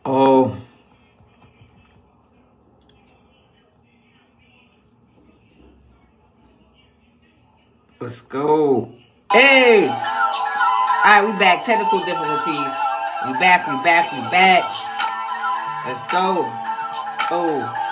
Oh, let's go. Hey! Alright, we back. Technical difficulties. We back, we back, we back. Let's go. Oh.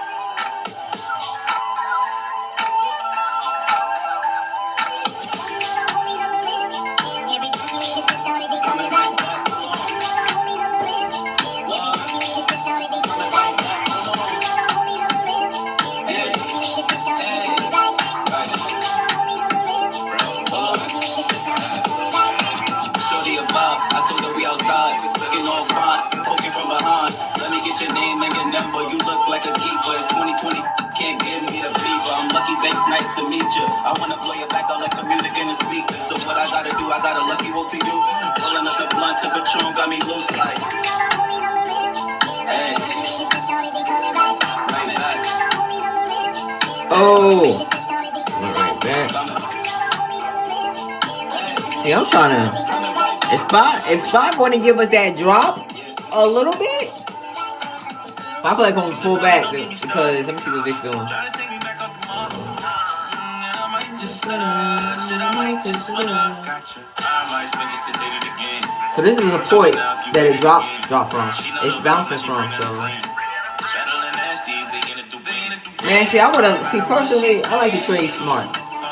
You look like a keeper. It's 2020. Can't give me the fever. I'm lucky, Banks. Nice to meet you. I wanna blow you back. I like the music in the speakers. So what I gotta do? I got a lucky rope to you. Pulling up the blunt to Patron got me loose like. Hey. Oh. Right back. See, I'm trying to. Is Spot going to give us that drop a little bit? I feel like I'm going to pull back because let me see what Vic's doing. So this is a point that it dropped from. It's bouncing from. So man, see, personally, I like to trade smart.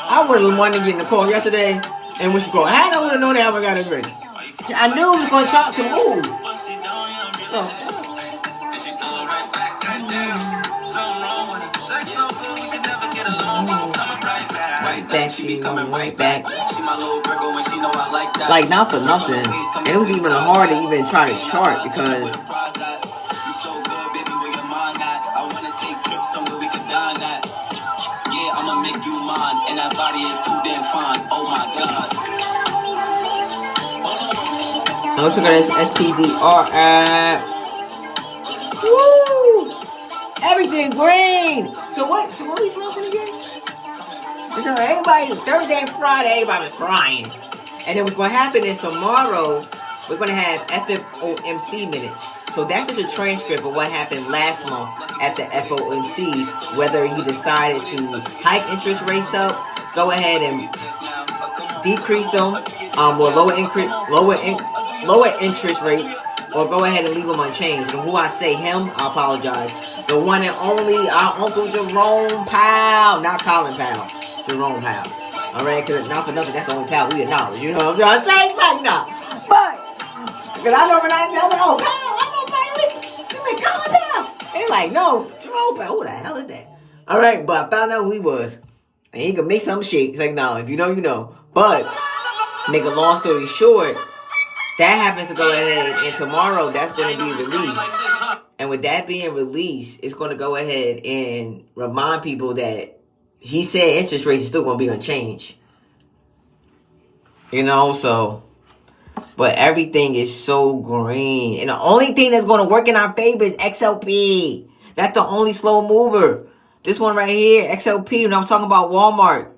I would have wanted to get in the call yesterday and wish the call. I would have known that I got it ready. I knew it was going to try to move. Oh. Back, she be coming right back. Like not for nothing. And it was even hard to even try to chart because yeah, I'ma make you mine, and that body is too damn fine. Oh my god. I'm looking at SPDR app. Woo! Everything green. So what are we talking again? So everybody, Thursday and Friday, everybody was crying. And then what's going to happen is tomorrow, we're going to have FOMC minutes. So that's just a transcript of what happened last month at the FOMC, whether he decided to hike interest rates up, go ahead and decrease them, or lower interest rates, or go ahead and leave them unchanged. And who I say him, I apologize. The one and only, our Uncle Jerome Powell, not Colin Powell. Jerome Powell. Alright, because not for nothing, that's the only Powell we acknowledge. You know what I'm trying to say? Like, no. But, because I know when I tell them, oh, Powell, I'm going to play with you. Like, Colin Powell. They're like, no, Jerome Powell. Who the hell is that? Alright, but I found out who he was. And he could make some shake. It's like, no, if you know, you know. But, make a long story short, that happens to go ahead, and tomorrow, that's going to be released. And with that being released, it's going to go ahead and remind people that he said interest rates are still going to be unchanged. You know, so. But everything is so green. And the only thing that's going to work in our favor is XLP. That's the only slow mover. This one right here, XLP, and I'm talking about Walmart.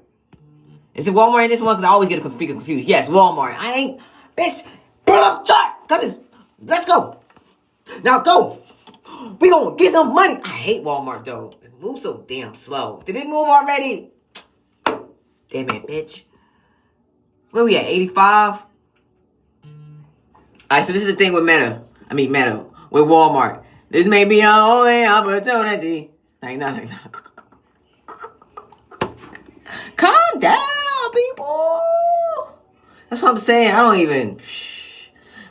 Is it Walmart in this one? Because I always get confused. Yes, Walmart. I ain't. Bitch, pull up chart. Cause let's go. Now go. We gonna get some money. I hate Walmart though. It moves so damn slow. Did it move already? Damn it, bitch. Where we at? 85? Alright, so this is the thing with Meta. With Walmart. This may be our only opportunity. Like nothing. Calm down, people. That's what I'm saying. I don't even.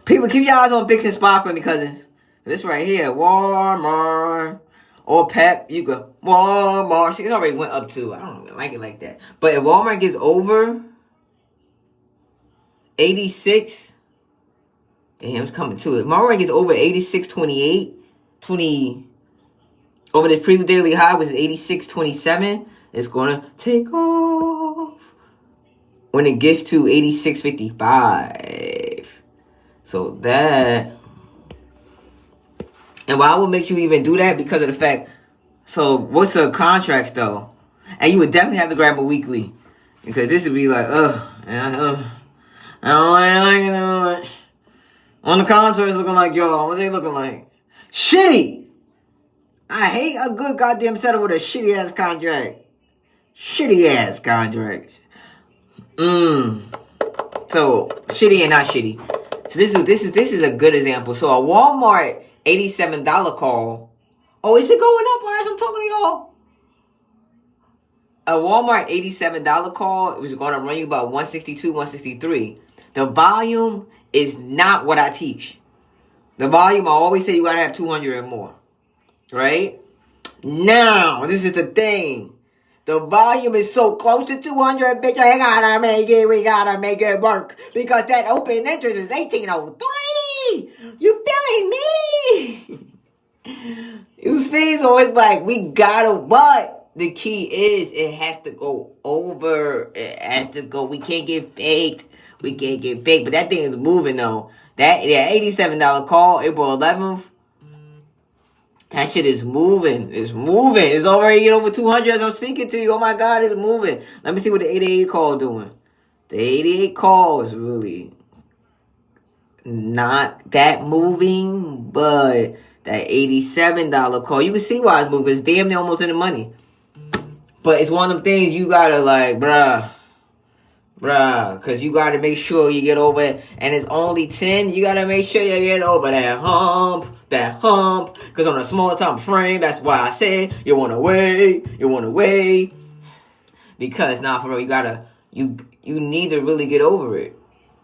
People, keep your eyes on fixing spot for me, cousins. This right here, Walmart or Pep, you go Walmart. See, it already went up to. I don't even like it like that. But if Walmart gets over 86, damn, it's coming to it. Walmart gets over 86.28, 20 over the previous daily high was 86.27. It's gonna take off when it gets to 86.55. So that. And why would make you even do that? Because of the fact. So what's the contracts though? And you would definitely have to grab a weekly. Because this would be like, I don't like it. On the contracts looking like y'all. What they looking like? Shitty. I hate a good goddamn setup with a shitty ass contract. Shitty ass contracts. So shitty and not shitty. So this is a good example. So a Walmart $87 call. Oh, is it going up as I'm talking to y'all? A Walmart $87 call is going to run you about 162, 163. The volume is not what I teach. The volume, I always say you got to have 200 or more. Right? Now, this is the thing. The volume is so close to 200, bitch, I gotta make it, we gotta make it work. Because that open interest is 1803. You feeling me? You see, so it's like, we gotta, but the key is, it has to go over. It has to go, we can't get faked. We can't get faked, but that thing is moving though. That $87 call, April 11th. That shit is moving. It's moving. It's already over 200 as I'm speaking to you. Oh my God, it's moving. Let me see what the 88 call doing. The 88 call is really not that moving, but that $87 call, you can see why it's moving. It's damn near almost in the money. But it's one of them things you gotta like, bruh, because you gotta make sure you get over it. And it's only 10. You gotta make sure you get over that hump. Because on a smaller time frame, that's why I said you wanna wait. Because now for real, you need to really get over it.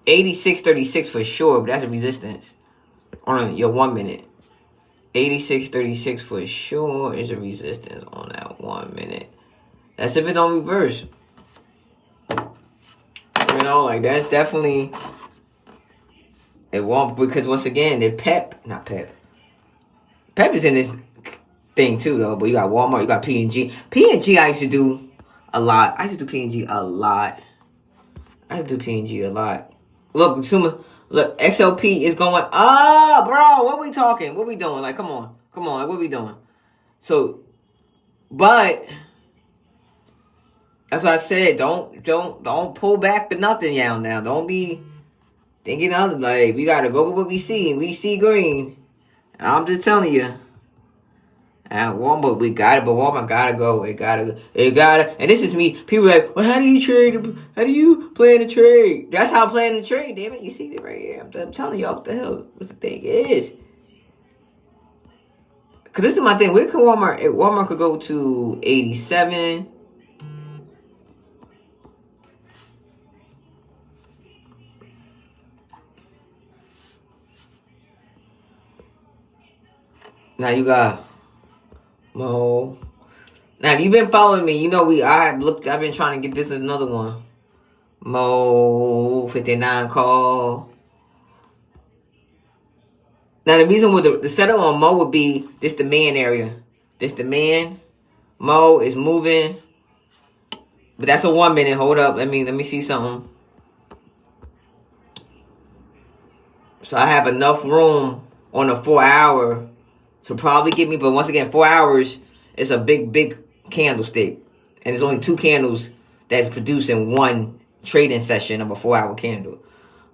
86.36 for sure, but that's a resistance on your 1 minute. 86.36 for sure is a resistance on that 1 minute. That's if it don't reverse. You know, like that's definitely, it won't, because once again, Pep is in this thing too though, but you got Walmart, you got P&G. P&G I used to do a lot. P&G a lot. Look, XLP is going up, bro. What we talking? What we doing? Like, come on, like, what we doing? So, but that's what I said. Don't pull back to nothing now. Don't be thinking other, like, we gotta go with what we see. We see green. And I'm just telling you. At Walmart, we got it, but Walmart gotta go. It gotta. And this is me. People are like, well, how do you trade? How do you plan to trade? That's how I'm planning to trade, damn it. You see it right here. I'm telling you what the hell what the thing is. Because this is my thing. Where could Walmart could go to 87. Now you got Mo. Now if you've been following me, you know I've been trying to get this another one. Mo 59 call. Now the reason with the setup on Mo would be this demand area. This demand. Mo is moving. But that's a 1 minute. Hold up. Let me see something. So I have enough room on a 4 hour to probably get me, but once again, 4 hours is a big candlestick. And there's only 2 candles that's producing one trading session of a 4 hour candle.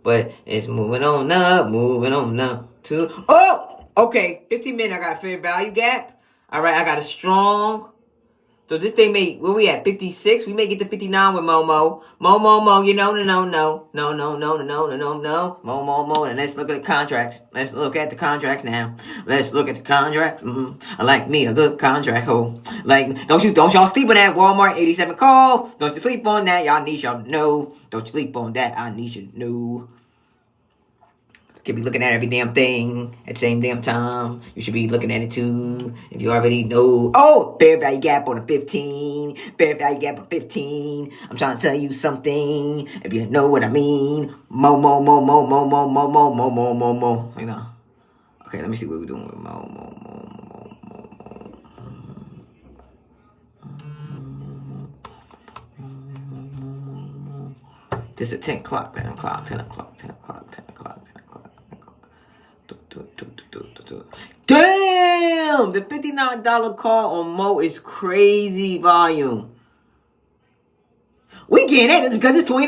But it's moving on up to, oh, okay, 15 minutes, I got a fair value gap. All right, I got a strong. So this thing where we at 56? We may get to 59 with Momo. Mo, you know, no. Mo. And let's look at the contracts. Let's look at the contracts now. I like me a good contract, ho. Like, don't y'all sleep on that Walmart 87 call. Don't you sleep on that. Y'all to know. Don't you sleep on that. I need you to know. Could be looking at every damn thing at the same damn time. You should be looking at it too. If you already know. Oh, fair value gap on a 15. I'm trying to tell you something. If you know what I mean. Mo. You know. Okay, let me see what we're doing with Mo. This is 10 o'clock. Damn! The $59 call on Mo is crazy volume. We getting it because it's $20.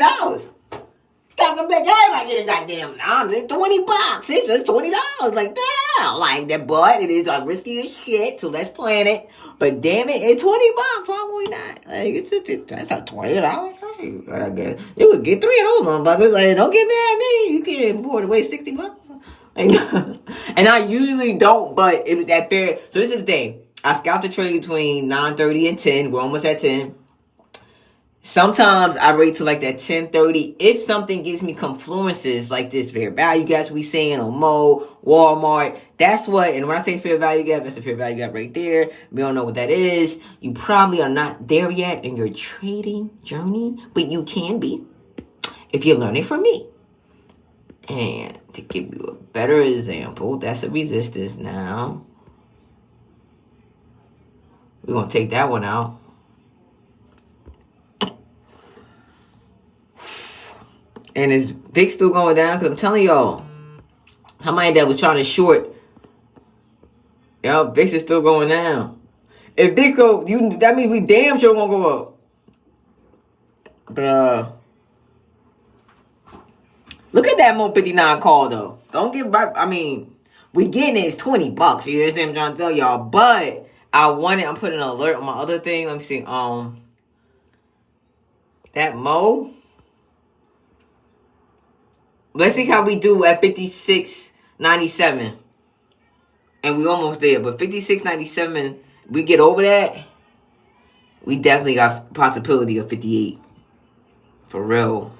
Talking back, everybody get it goddamn $20. It's just $20. Like, I don't like that, but it is risky as shit, so let's plan it. But damn it, it's $20. Why would we not? Like, that's a $20. I guess you could get 3 of those motherfuckers. Like, don't get mad at me. You can afford to waste $60. Like, and I usually don't, but it was that fair. So this is the thing. I scout the trade between 9:30 and 10. We're almost at 10. Sometimes I rate to like that 10:30 if something gives me confluences like this fair value gaps we seeing on Mo, Walmart. That's what, and when I say fair value gap, that's the fair value gap right there. We don't know what that is. You probably are not there yet in your trading journey, but you can be if you're learning from me. And to give you a better example, that's a resistance now. We're going to take that one out. And is VIX still going down? Because I'm telling y'all, somebody that was trying to short, VIX is still going down. If VIX go, that means we damn sure going to go up. But, look at that Mo 59 call, though. Don't get right. I mean, we getting it. It's $20. You know what I'm trying to tell y'all? But I'm putting an alert on my other thing. Let me see. That Mo. Let's see how we do at 56.97. And we almost there. But 56.97, we get over that, we definitely got possibility of 58. For real.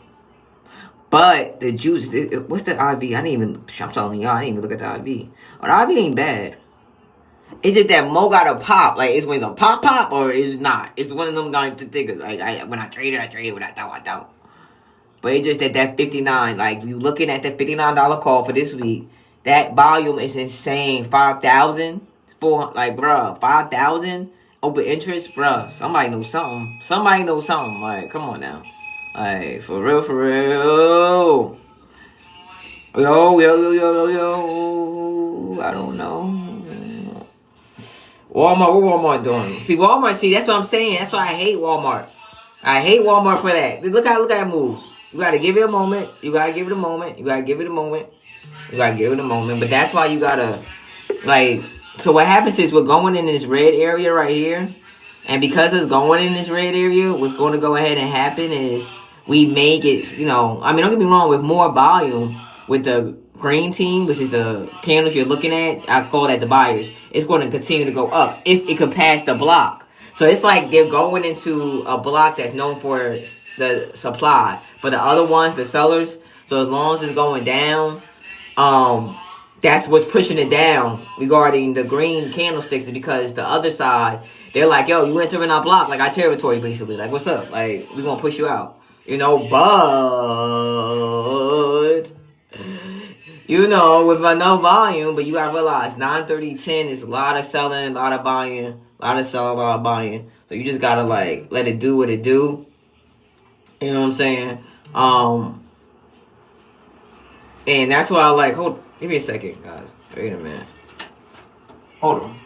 But the juice, what's the IV? I'm telling y'all, I didn't even look at the IV. Oh, the IV ain't bad. It's just that Mo got a pop. Like, it's when the pop, or it's not. It's one of them tickers. Like, when I trade it. When I don't. But it's just that 59, like, you looking at that $59 call for this week, that volume is insane. 5,000, like, bruh, 5,000 open interest, bruh. Somebody knows something. Like, come on now. Like, for real. Yo. I don't know. Walmart, what Walmart doing? See, that's what I'm saying. That's why I hate Walmart. I hate Walmart for that. Look how it moves. You gotta give it a moment. But that's why you gotta, like, so what happens is we're going in this red area right here. And because it's going in this red area, what's going to go ahead and happen is we may get, don't get me wrong, with more volume, with the green team, which is the candles you're looking at, I call that the buyers, it's going to continue to go up if it could pass the block. So it's like they're going into a block that's known for the supply. But the other ones, the sellers, so as long as it's going down, that's what's pushing it down regarding the green candlesticks, because the other side, they're like, yo, you entering our block, like our territory, basically. Like, what's up? Like, we're going to push you out. But, with no volume, but you got to realize 9:30, 10 is a lot of selling, a lot of buying. So you just got to, like, let it do what it do. You know what I'm saying? And that's why I like, give me a second, guys. Wait a minute. Hold on.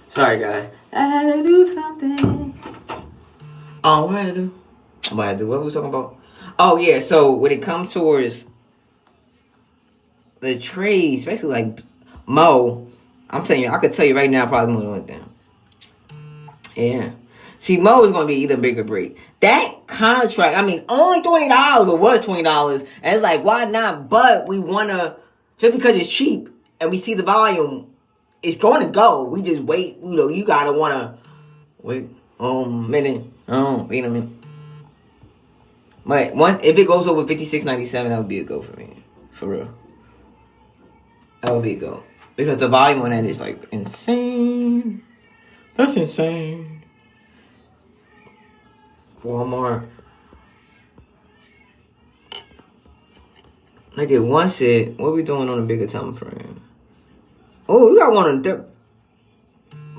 Sorry, guys. I had to do something. What I had to do? What were we talking about? Oh, yeah. So when it comes towards the trades, especially like Mo, I'm telling you, I could tell you right now, probably Mo went down. Yeah. See, Mo is going to be either big or break. That contract, only $20, but was $20. And it's like, why not? But we want to, just because it's cheap and we see the volume, it's going to go. We just wait. You got to want to wait a minute. Wait a minute. But if it goes over 56.97, that would be a go for me. For real. That would be a go. Because the volume on that is like insane. That's insane. Walmart. Like it once it. What are we doing on a bigger time frame? Oh, we got one on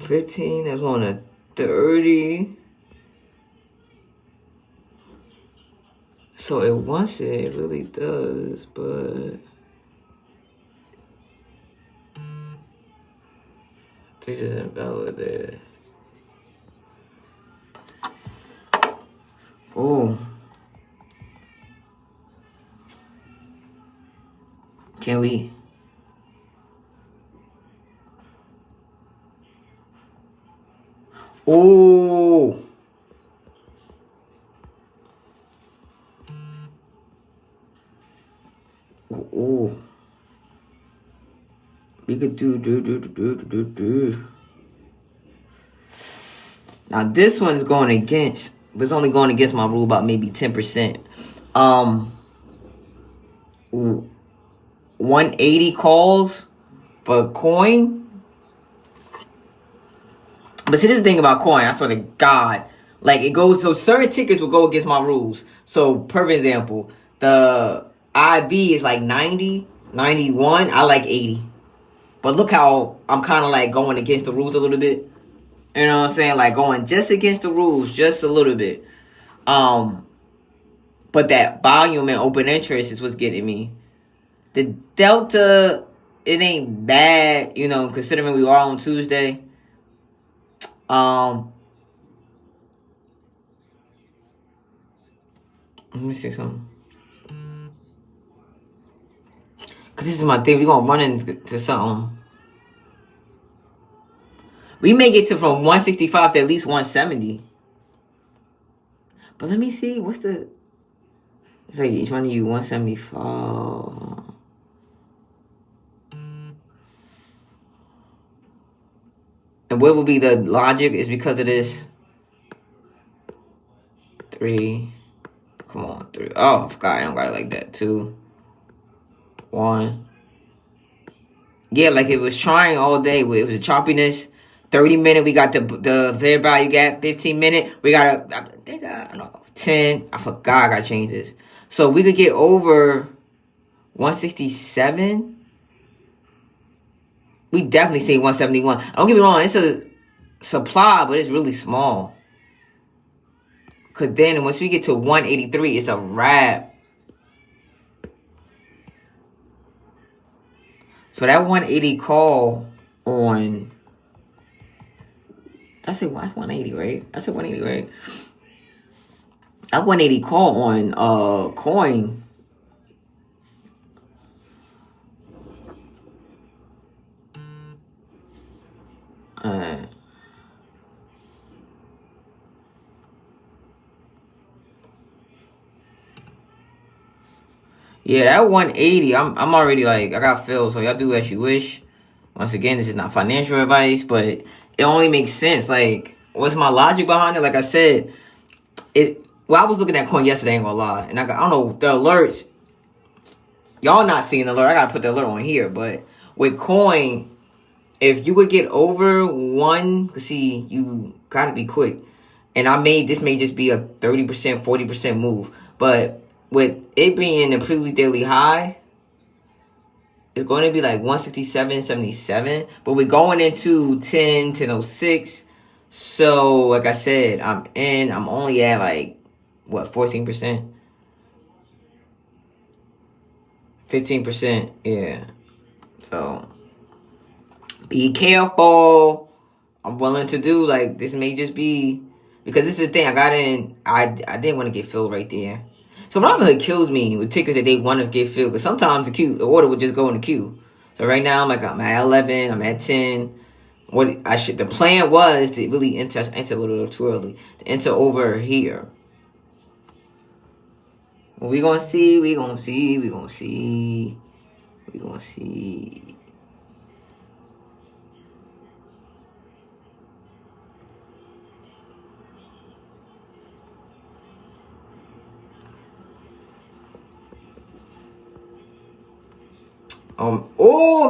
15. There's one on 30. So it wants it really does, but This isn't validated. Oh. Can we? Oh. Oh. We could do. Now this one's going against, but it's only going against my rule about maybe 10%. 180 calls for coin. But see, this is the thing about coin, I swear to God. Like, it goes, so certain tickets will go against my rules. So, per example, the IV is like 90, 91. I like 80. But look how I'm kind of like going against the rules a little bit. You know what I'm saying? Like going just against the rules, just a little bit. But that volume and open interest is what's getting me. The delta, it ain't bad, you know, considering we are on Tuesday. Let me see something. Cause this is my thing. We're gonna run into something. We may get to from 165 to at least 170. But let me see. What's the... It's like each one of you 175. And what would be the logic is because of this. 3. Come on, 3. Oh, I forgot. I don't got it like that. 2. 1. Yeah, like it was trying all day. It was a choppiness. 30-minute, we got the fair value gap. 15-minute, we got I don't know, 10. I forgot I got to change this. So we could get over 167. We definitely see 171. Don't get me wrong, it's a supply, but it's really small. Because then once we get to 183, it's a wrap. So that 180 call on... I said 180, right? I said 180, right? That 180 call on coin. Yeah, that 180, I'm already like, I got filled, so y'all do as you wish. Once again, this is not financial advice, but it only makes sense. Like, what's my logic behind it? Like I said, I was looking at coin yesterday, ain't gonna lie. And I don't know, the alerts, y'all not seeing the alert. I gotta put the alert on here. But with coin, if you would get over 1, see, you gotta be quick. And this may just be a 30%, 40% move. But with it being a previous daily high, it's going to be like 167.77. But we're going into 10.06. So, like I said, I'm only at like, what, 14%? 15%, yeah. So, be careful. I'm willing to do, like, this may just be, because this is the thing, I didn't want to get filled right there. So Robinhood kills me with tickers that they want to get filled, because sometimes the order would just go in the queue. So right now, I'm at 11, I'm at 10. The plan was to really enter a little too early, to enter over here. Well, we gonna see.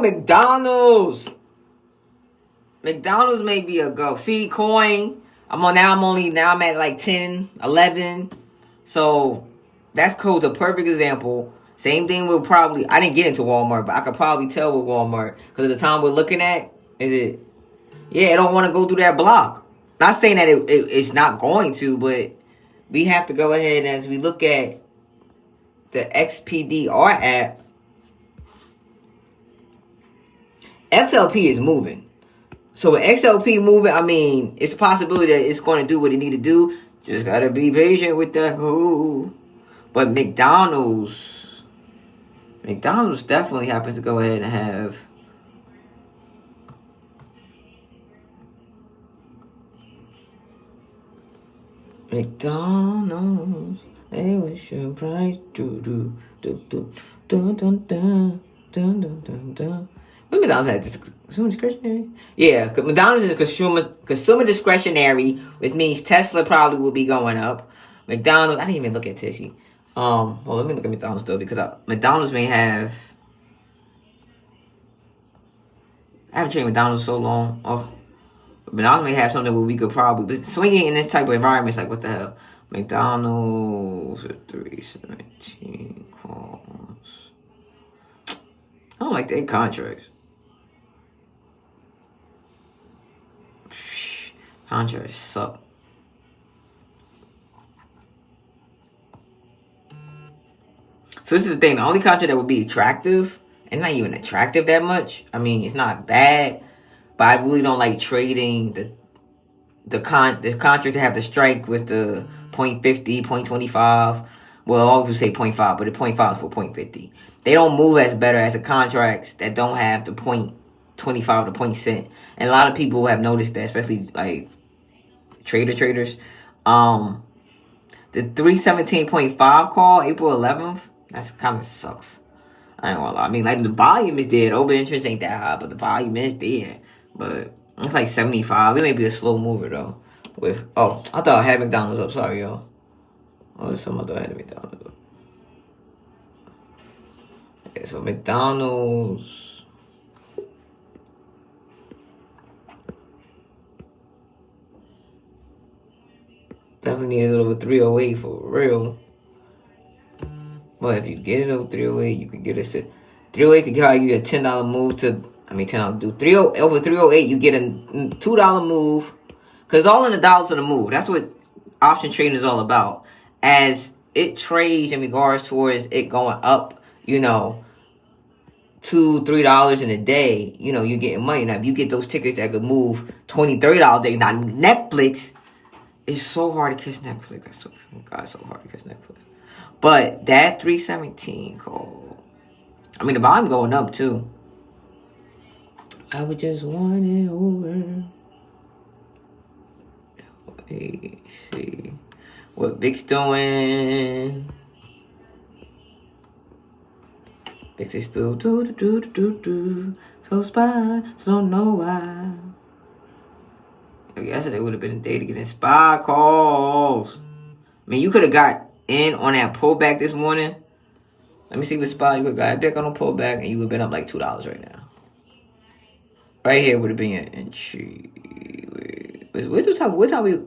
McDonald's. McDonald's may be a go. See, coin. I'm at like 10, 11. So that's cool. The perfect example. Same thing with I didn't get into Walmart, but I could probably tell with Walmart. Because at the time we're looking at, it don't want to go through that block. Not saying that it's not going to, but we have to go ahead and as we look at the XPDR app, XLP is moving. So with XLP moving, I mean, it's a possibility that it's going to do what it need to do. Just gotta be patient with that. Ooh. But McDonald's definitely happens to go ahead and have McDonald's. They wish your price. Do. When McDonald's had this consumer discretionary? Yeah, McDonald's is consumer discretionary, which means Tesla probably will be going up. McDonald's, I didn't even look at Tishy. Well, let me look at McDonald's though, because McDonald's may have. I haven't traded McDonald's so long. Oh, McDonald's may have something where we could probably, but swinging in this type of environment is like, what the hell? McDonald's at 317 calls. I don't like their contracts. Contracts suck. So this is the thing. The only contract that would be attractive, and not even attractive that much. I mean, it's not bad, but I really don't like trading the contract to have the strike with the 0.50, 0.25. Well, I always say 0.5, but the 0.5 is for 0.50. They don't move as better as the contracts that don't have the 0.25 to 0.cent. And a lot of people have noticed that, especially like traders. The 317.5 call April 11th, that's kind of sucks. I ain't gonna lie. I mean, like, the volume is there. Open interest ain't that high, but the volume is there. But it's like 75. It may be a slow mover though. I thought I had McDonald's up. Sorry, y'all. Oh, there's some other I had McDonald's up. Okay, so McDonald's. Definitely need it over 308 for real. But if you get it over 308, you can get it to 308 could carry you a $10 move to, $10 do 30 over 308, you get a $2 move. Cause all in the dollars of the move. That's what option trading is all about. As it trades in regards towards it going up, $2, $3 in a day, you're getting money. Now if you get those tickets that could move $20, $30 a day, now Netflix. It's so hard to catch Netflix. I swear, God, it's so hard to catch Netflix. But that 317 call, the volume going up too. I would just want it over. Let's see what Vic's doing. Vic's is still do. So spy, so don't know why. Yesterday would have been a day to get in SPY calls. You could have got in on that pullback this morning. Let me see what SPY you would have got back on a pullback, and you would have been up like $2 right now. Right here would have been an entry. What time we?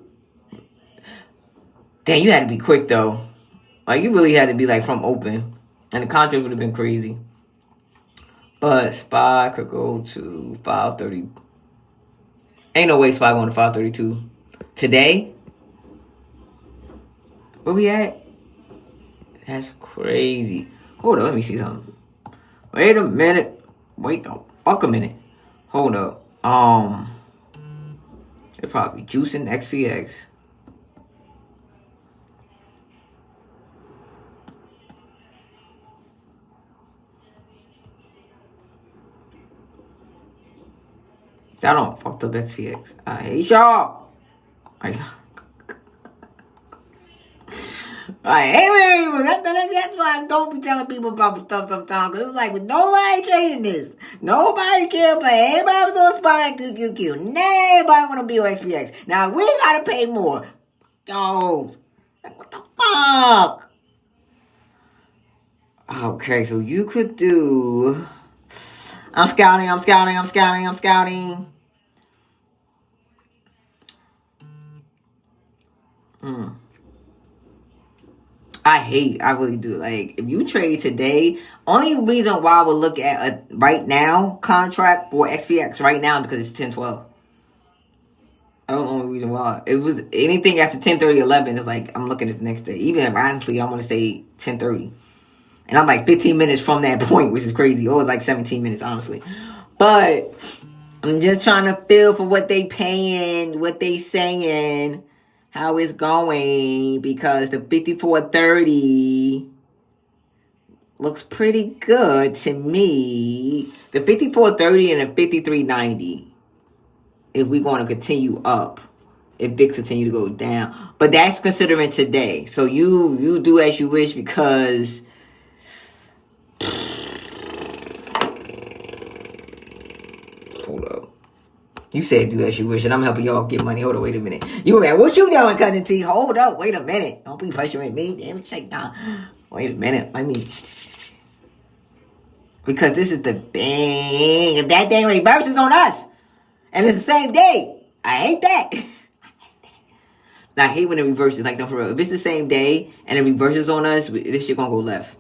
Damn, you had to be quick though. Like, you really had to be like from open, and the contract would have been crazy. But SPY could go to 530. Ain't no way SPY going to 532 today. Where we at? That's crazy. Hold up, let me see something. Wait a minute. Wait the fuck a minute. Hold up. They're probably juicing XPX. I don't fucked up XPX. I hate y'all. I hate people. That's why I don't be telling people about stuff sometimes. Because it's like, with nobody trading this. Nobody care, but everybody was on SPY and QQQ. Nobody want to be on XPX. Now, we got to pay more. Yo, what the fuck? Okay, so you could do... I'm scouting. I really do. Like, if you trade today, only reason why I would look at a right now contract for XPX right now because it's 10-12. That's the only reason why. It was anything after 10:30, 11 is like, I'm looking at the next day. Even honestly, I want to say 10:30. And I'm like 15 minutes from that point, which is crazy. Or like 17 minutes, honestly. But I'm just trying to feel for what they paying, what they saying, how it's going, because the 5430 looks pretty good to me. The 5430 and the 5390, if we're going to continue up, if VIX continue to go down. But that's considering today. So you do as you wish, because hold up. You said do as you wish, and I'm helping y'all get money. Hold on, wait a minute. You man, what you doing, Cousin T? Hold up, wait a minute. Don't be pressuring me. Damn it, shake down. Wait a minute. Let me. Because this is the thing. If that thing reverses on us, and it's the same day, I hate that. Now, I hate when it reverses. Like, no, for real. If it's the same day and it reverses on us, this shit gonna go left.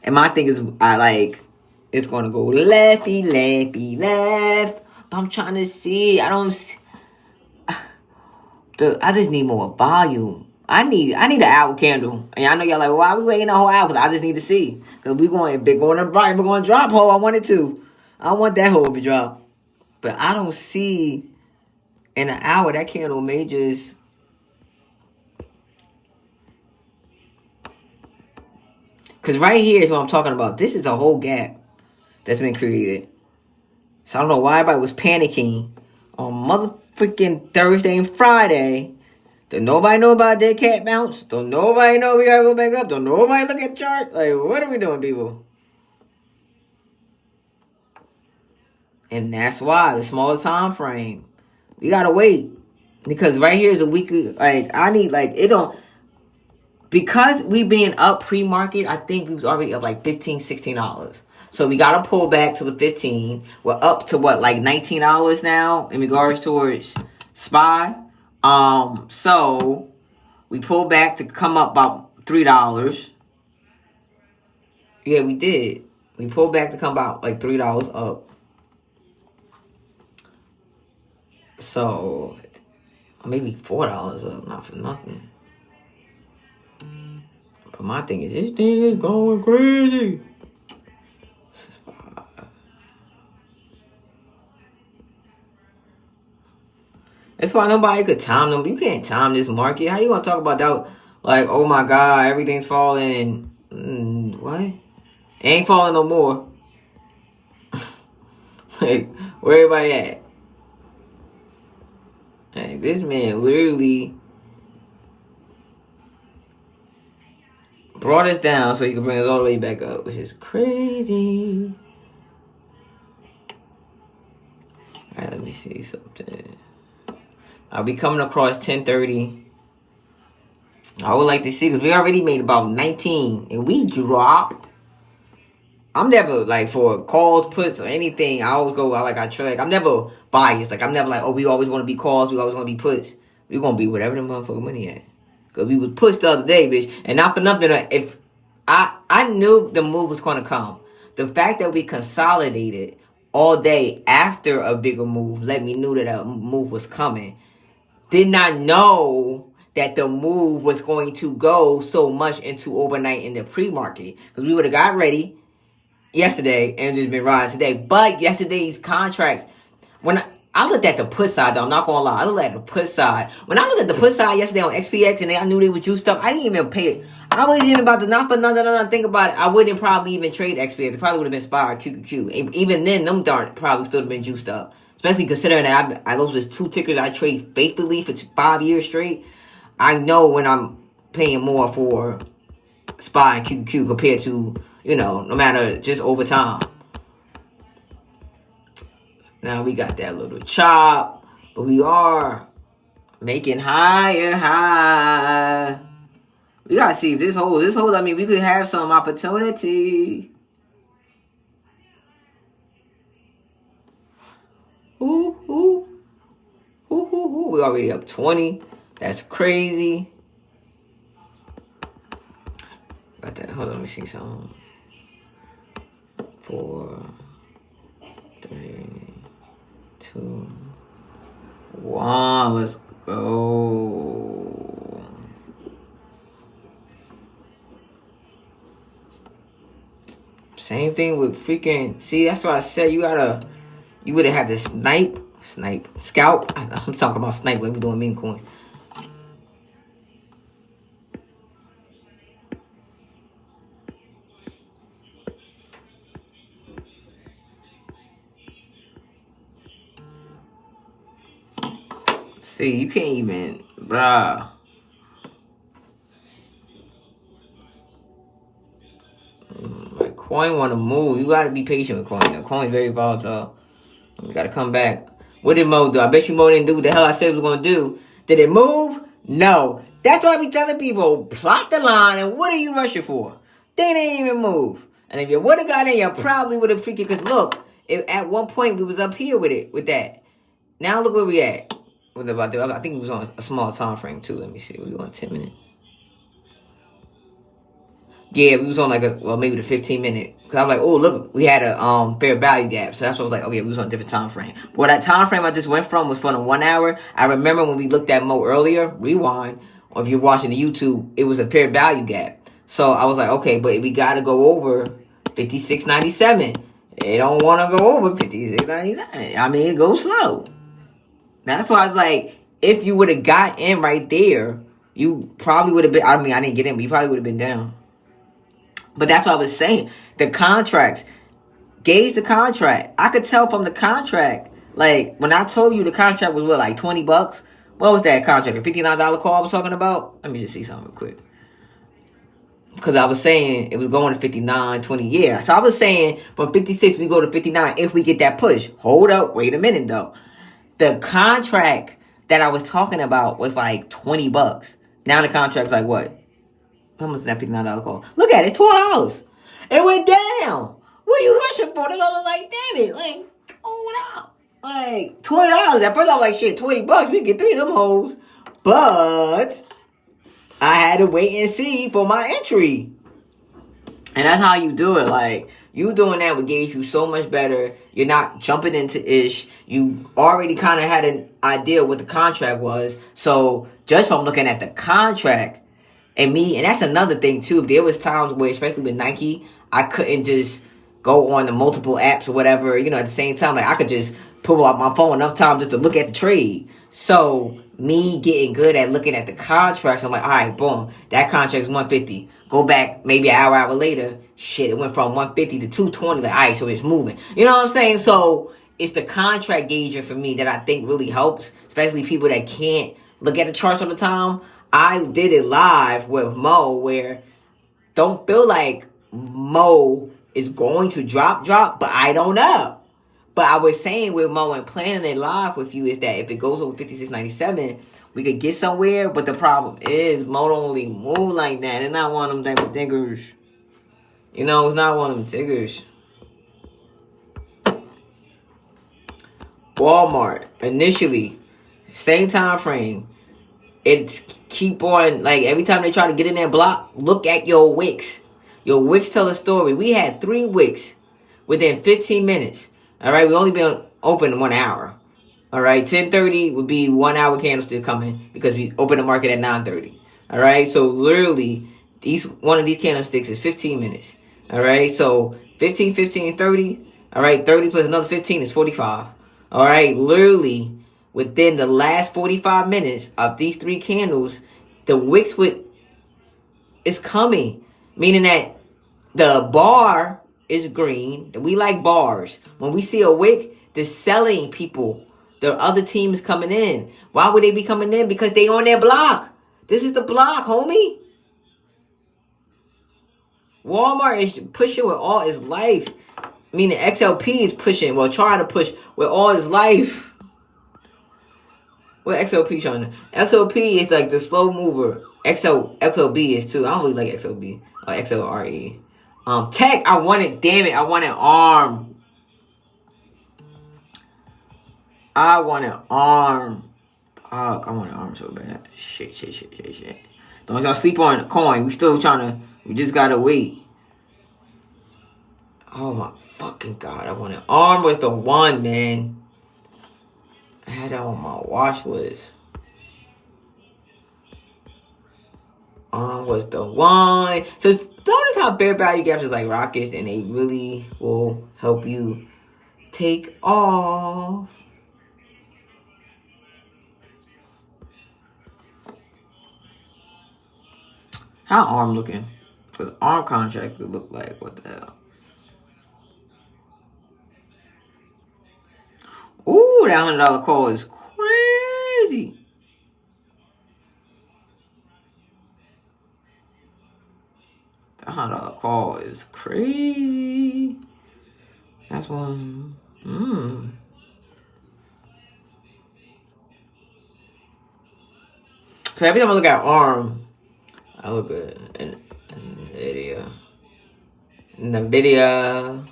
And my thing is, it's gonna go lefty, lefty, left. I'm trying to see. I just need more volume. I need an hour candle. And I know y'all like, why are we waiting a whole hour? Because I just need to see. Because if we're going to drop hole, I want it to. I want that hole to drop. But I don't see in an hour that candle may just. Because right here is what I'm talking about. This is a whole gap that's been created. So I don't know why everybody was panicking on motherfucking Thursday and Friday. Don't nobody know about that cat bounce. Don't nobody know we gotta go back up. Don't nobody look at the chart. Like, what are we doing, people? And that's why the smaller time frame, we gotta wait. Because right here is a weekly, I need, it don't, because we being up pre-market, I think we was already up $15, $16. So we got to pull back to the 15. We're up to $19 now in regards towards SPY. So we pulled back to come up about $3. Yeah, we did. We pulled back to come about $3 up. So maybe $4 up, not for nothing. But my thing is, this thing is going crazy. That's why nobody could time them. You can't time this market. How you gonna talk about that? Oh my God, everything's falling. What? It ain't falling no more. Where everybody at? This man literally brought us down so he could bring us all the way back up, which is crazy. Alright, let me see something. I'll be coming across 1030. I would like to see, because we already made about 19 and we drop. I'm never for calls, puts, or anything. I always go I trade. I'm never biased. I'm never we always want to be calls, we always want to be puts. We gonna be whatever the motherfucker money at. Because we was pushed the other day, bitch. And not for nothing, if I knew the move was gonna come. The fact that we consolidated all day after a bigger move let me know that a move was coming. Did not know that the move was going to go so much into overnight in the pre-market. Because we would have got ready yesterday and just been riding today. But yesterday's contracts, when I looked at the put side, though, I'm not going to lie. I looked at the put side. When I looked at the put side yesterday on XPX and I knew they were juiced up, I didn't even pay it. I wasn't even about to, not for nothing, think about it. I wouldn't probably even trade XPX. It probably would have been SPY or QQQ. Even then, them darn probably still have been juiced up. Especially considering that those was two tickers I trade faithfully for 5 years straight. I know when I'm paying more for SPY and QQQ compared to, no matter just over time. Now we got that little chop, but we are making higher high. We gotta see if this holds. We could have some opportunity. Ooh. We already up 20. That's crazy. Got that. Hold on, let me see something. 4, 3, 2, 1. Let's go. Same thing with freaking. See, that's why I said you gotta You would have had to scalp. I'm talking about snipe like we doing meme coins. See, you can't even, bruh. Like, coin want to move. You got to be patient with coin. Coin's very volatile. You got to come back. What did Mo do? I bet you Mo didn't do what the hell I said it was going to do. Did it move? No. That's why I be telling people, plot the line, and what are you rushing for? They didn't even move. And if you would have got in, you probably would have freaking, because look, at one point we was up here with that. Now look where we at. I think it was on a small time frame too. Let me see. We on 10 minutes. Yeah, we was on maybe the 15-minute. Cause I was like, oh look, we had a fair value gap. So that's what I was like, okay, we was on a different time frame. Well, that time frame I just went from was from the 1 hour. I remember when we looked at Mo earlier, rewind, or if you're watching the YouTube, it was a fair value gap. So I was like, okay, but we gotta go over 56.97. They don't want to go over 56.97. I mean, it goes slow. That's why I was like, if you would have got in right there, you probably would have been, I mean, I didn't get in, but you probably would have been down. But that's what I was saying. The contracts, gauge the contract. I could tell from the contract, like, when I told you the contract was, what, like $20? What was that contract? The $59 call I was talking about? Let me just see something real quick. Because I was saying it was going to 59, 20, yeah. So I was saying from 56, we go to 59 if we get that push. Hold up, wait a minute, though. The contract that I was talking about was like $20. Now the contract's like what? How much is that $59 call? Look at it, $12. It went down. What are you rushing for? I was like, damn it, like, hold up. Like, $20. At first I was like, shit, $20, we can get 3 of them hoes. But I had to wait and see for my entry. And that's how you do it. Like, you doing that would gauge you so much better. You're not jumping into ish. You already kind of had an idea what the contract was. So just from looking at the contract and that's another thing too. There was times where, especially with Nike, I couldn't just go on the multiple apps or whatever, at the same time. Like, I could just pull out my phone enough times just to look at the trade. So me getting good at looking at the contracts, I'm like, all right, boom, that contract's 150. Go back maybe an hour later, shit, it went from 150 to 220. Like, all right, so it's moving. You know what I'm saying? So it's the contract gauging for me that I think really helps, especially people that can't look at the charts all the time. I did it live with Mo, where don't feel like Mo is going to drop, but I don't know. But I was saying with Mo and planning it live with you is that if it goes over 56.97, we could get somewhere. But the problem is Mo don't only move like that. It's not one of them type of thinkers. It's not one of them tiggers. Walmart, initially, same time frame. It's keep on, like, every time they try to get in that block, look at your wicks. Your wicks tell a story. We had 3 wicks within 15 minutes. All right, we only been open 1 hour. All right, 10:30 would be 1 hour candlestick coming because we open the market at 9:30. All right, so literally, one of these candlesticks is 15 minutes. All right, so 15, 15, 30. All right, 30 plus another 15 is 45. All right, literally, within the last 45 minutes of these 3 candles, the wicks is coming. Meaning that the bar is green. We like bars. When we see a wick, the selling people, the other teams coming in. Why would they be coming in? Because they on their block. This is the block, homie. Walmart is pushing with all its life. Meaning XLP is pushing, trying to push with all its life. What XLP trying to? XLP is like the slow mover. XLB is too. I don't really like XLB. Or XLRE. Tech, I wanted, damn it, I wanted ARM. I wanted ARM. Fuck, I wanted ARM so bad. Shit. Don't y'all sleep on the coin. We just gotta wait. Oh my fucking God, I wanted ARM was the one, man. I had that on my watch list. Was the one. So notice how fair value gaps is like rockets, and they really will help you take off. How ARM looking? Because ARM contract could look like, what the hell? Ooh, that $100 call is crazy. That $100 call is crazy. That's one. So every time I look at ARM, I look at NVIDIA.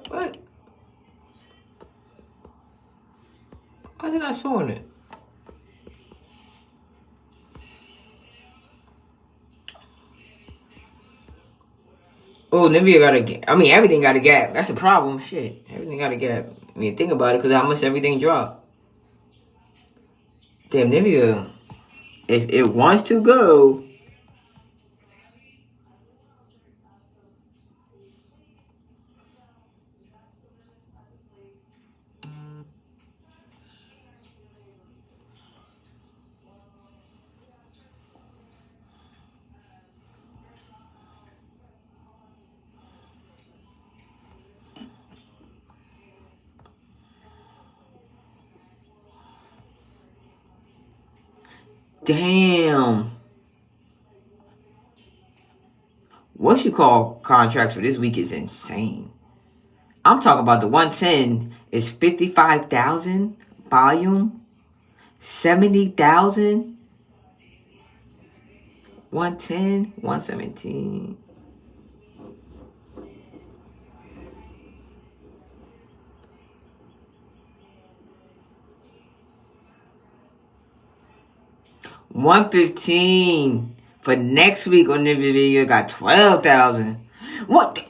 What? Why did I showing it? Oh, NVIDIA got a gap. I mean, everything got a gap. That's the problem. Shit. Everything got a gap. I mean, think about it, because how much everything dropped. Damn, NVIDIA, if it wants to go, damn. What you call contracts for this week is insane. I'm talking about the 110 is 55,000 volume, 70,000, 110, 117. $115 for next week on NVIDIA got 12,000. What?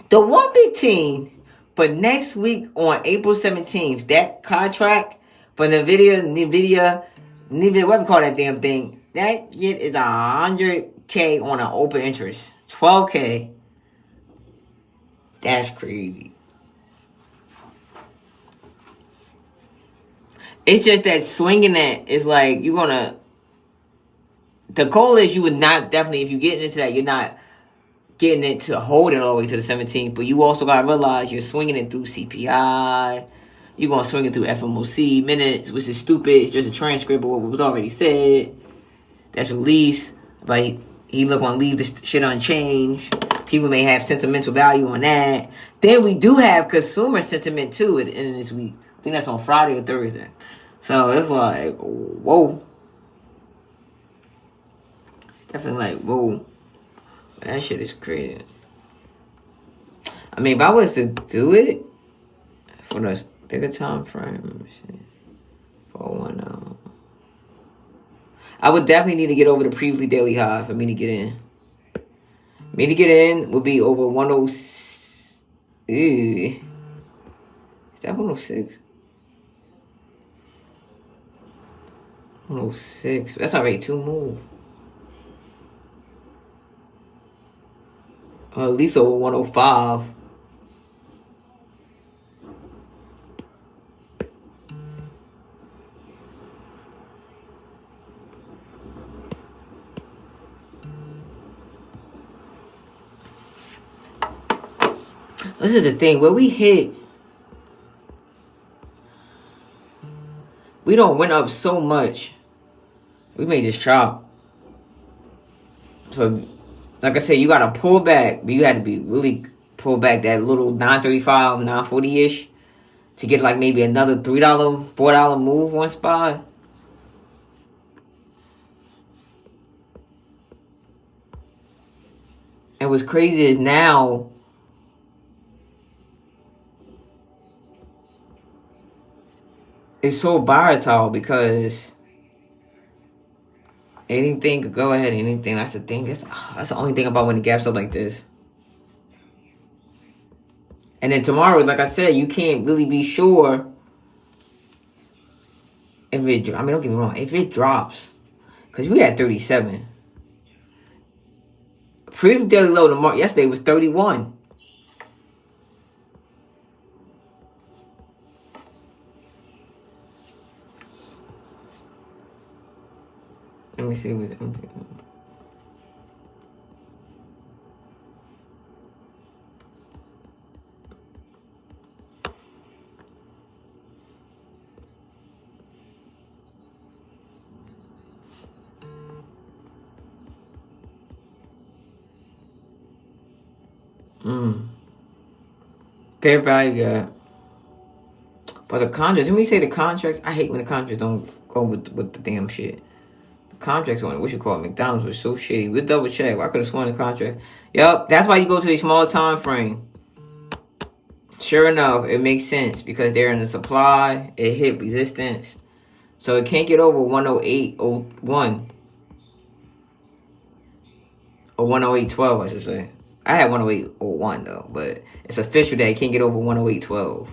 The 115 for next week on April 17th, that contract for NVIDIA, what we call that damn thing? That shit is $100K on an open interest. 12K. That's crazy. It's just that swinging it is like you're gonna. The goal is you would not definitely, if you're getting into that, you're not getting it to hold it all the way to the 17th. But you also gotta realize you're swinging it through CPI. You're gonna swing it through FOMC minutes, which is stupid. It's just a transcript of what was already said. That's released. But he look gonna leave this shit unchanged. People may have sentimental value on that. Then we do have consumer sentiment too at the end of this week. I think that's on Friday or Thursday. So it's like, whoa. It's definitely like, whoa. That shit is crazy. I mean, if I was to do it for the bigger time frame, let me see. 410. I would definitely need to get over the previously daily high for me to get in. Me to get in would be over 106. Is that 106? 106. That's already two move. Or at least over 105. This is the thing, where we hit, we don't went up so much, we may just drop. So, like I said, you gotta pull back, but you had to be really pull back that little 935, 940-ish to get like maybe another $3, $4 move one spot. And what's crazy is now, it's so volatile because anything could go ahead, anything. That's the thing. That's the only thing about when it gaps up like this. And then tomorrow, like I said, you can't really be sure if it, I mean, don't get me wrong, if it drops. Because we had 37. Previous daily low yesterday was 31. Let me see. Fair value gap. But the contracts, let me say the contracts, I hate when the contracts don't go with the damn shit. The contracts on it, what you call it, McDonald's was so shitty. We'll double check. I could have sworn the contract. Yup, that's why you go to the small time frame. Sure enough, it makes sense because they're in the supply, it hit resistance. So it can't get over 108.01. Or 108.12, I should say. I had 108.01 though, but it's official that it can't get over 108.12.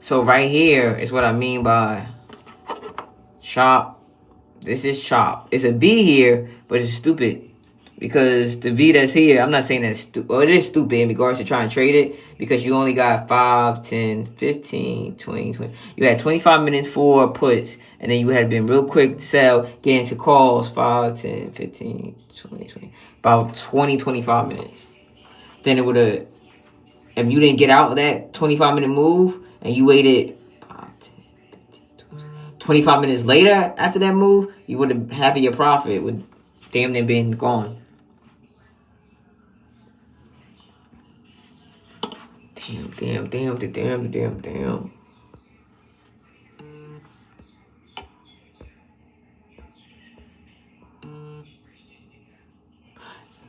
So right here is what I mean by chop. This is chop. It's a V here, but it's stupid. Because the V that's here, I'm not saying that's stupid. Well, it is stupid in regards to trying to trade it. Because you only got 5, 10, 15, 20. You had 25 minutes for puts. And then you had been real quick to sell, get into calls. 5, 10, 15, 20. About 20, 25 minutes. Then it would have, if you didn't get out of that 25-minute move, and you waited 5, 10, 15, 20, 25 minutes later after that move, you would have half of your profit would damn near been gone. Damn.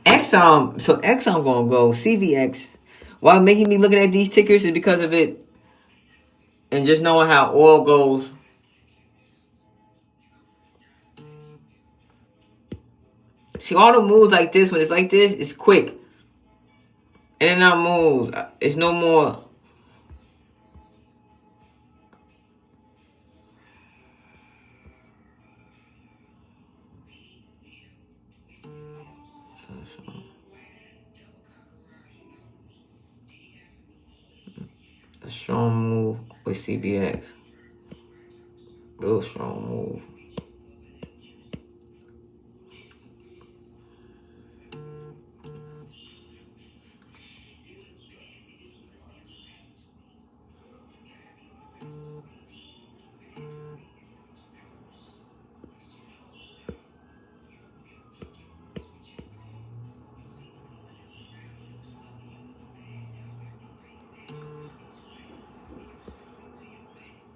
Exxon gonna go CVX. Why making me looking at these tickers is because of it, and just knowing how oil goes. See, all the moves like this, when it's like this, it's quick. And then I move. It's no more. A strong move with CBX. Real strong move.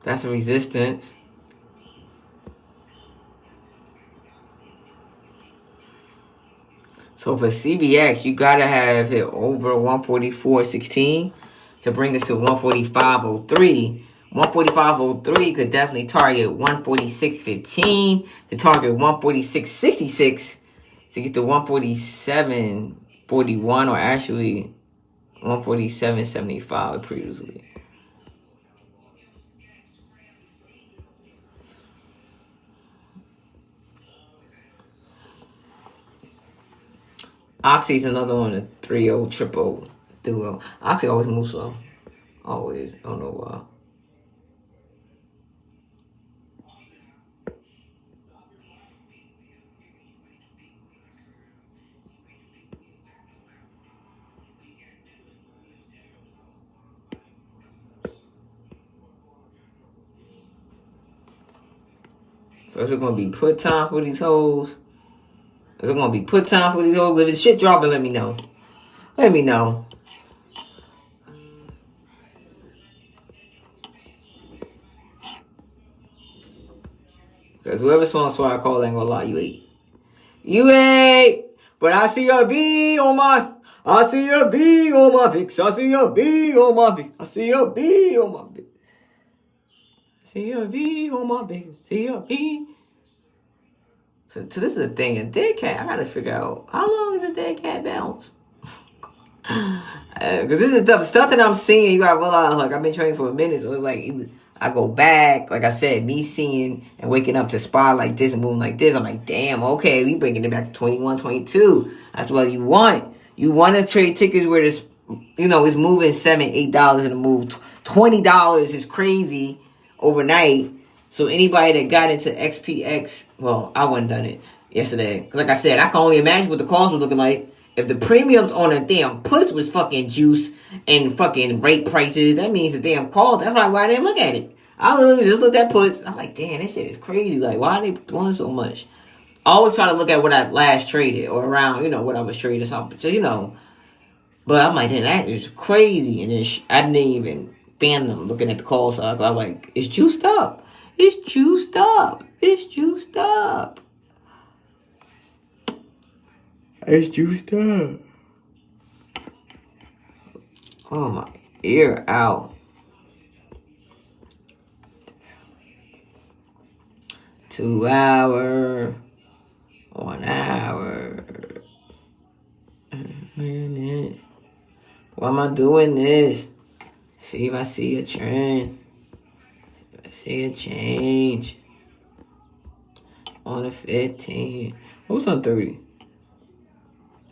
That's a resistance. So for CBX, you gotta have it over 144.16 to bring us to 145.03. 145.03 could definitely target 146.15 to target 146.66 to get to 147.41 or actually 147.75 previously. Oxy's another one, a 3-0 triple duo. Oxy always moves slow. Always. I don't know why. So is it going to be put time for these hoes? Is it going to be put time for these hoes? If this shit dropping, let me know. Let me know. Because whoever saw Swag Call ain't going to lie, you ate. You ate! But I see a B on my... I see a B on my VIX. I see a B on my VIX. I see a B on my VIX. See a B on my VIX. See a B. So this is the thing. A dead cat, I gotta figure out how long is a dead cat bounce? Because this is the stuff that I'm seeing. You gotta realize, like, I've been training for a minute, so it's like I go back, like I said, me seeing and waking up to spot like this and moving like this, I'm like, damn, okay, we bringing it back to 21, 22. That's what you want. You want to trade tickets where this, is moving $7, $8 in a move. $20 is crazy overnight. So anybody that got into XPX, well, I wouldn't done it yesterday. Like I said, I can only imagine what the calls were looking like. If the premiums on a damn puts was fucking juice and fucking rate prices, that means the damn calls. That's why I didn't look at it. I literally just looked at puts. I'm like, damn, this shit is crazy. Like, why are they doing so much? I always try to look at what I last traded or around, what I was trading or something. So, but I'm like, damn, that is crazy. And then I didn't even fan them looking at the call side. I'm like, it's juiced up. It's juiced up. It's juiced up. It's juiced up. Oh, my ear out. 2 hour. 1 hour. A minute. Why am I doing this? See if I see a trend. If I see a change. On the 15. What's on 30?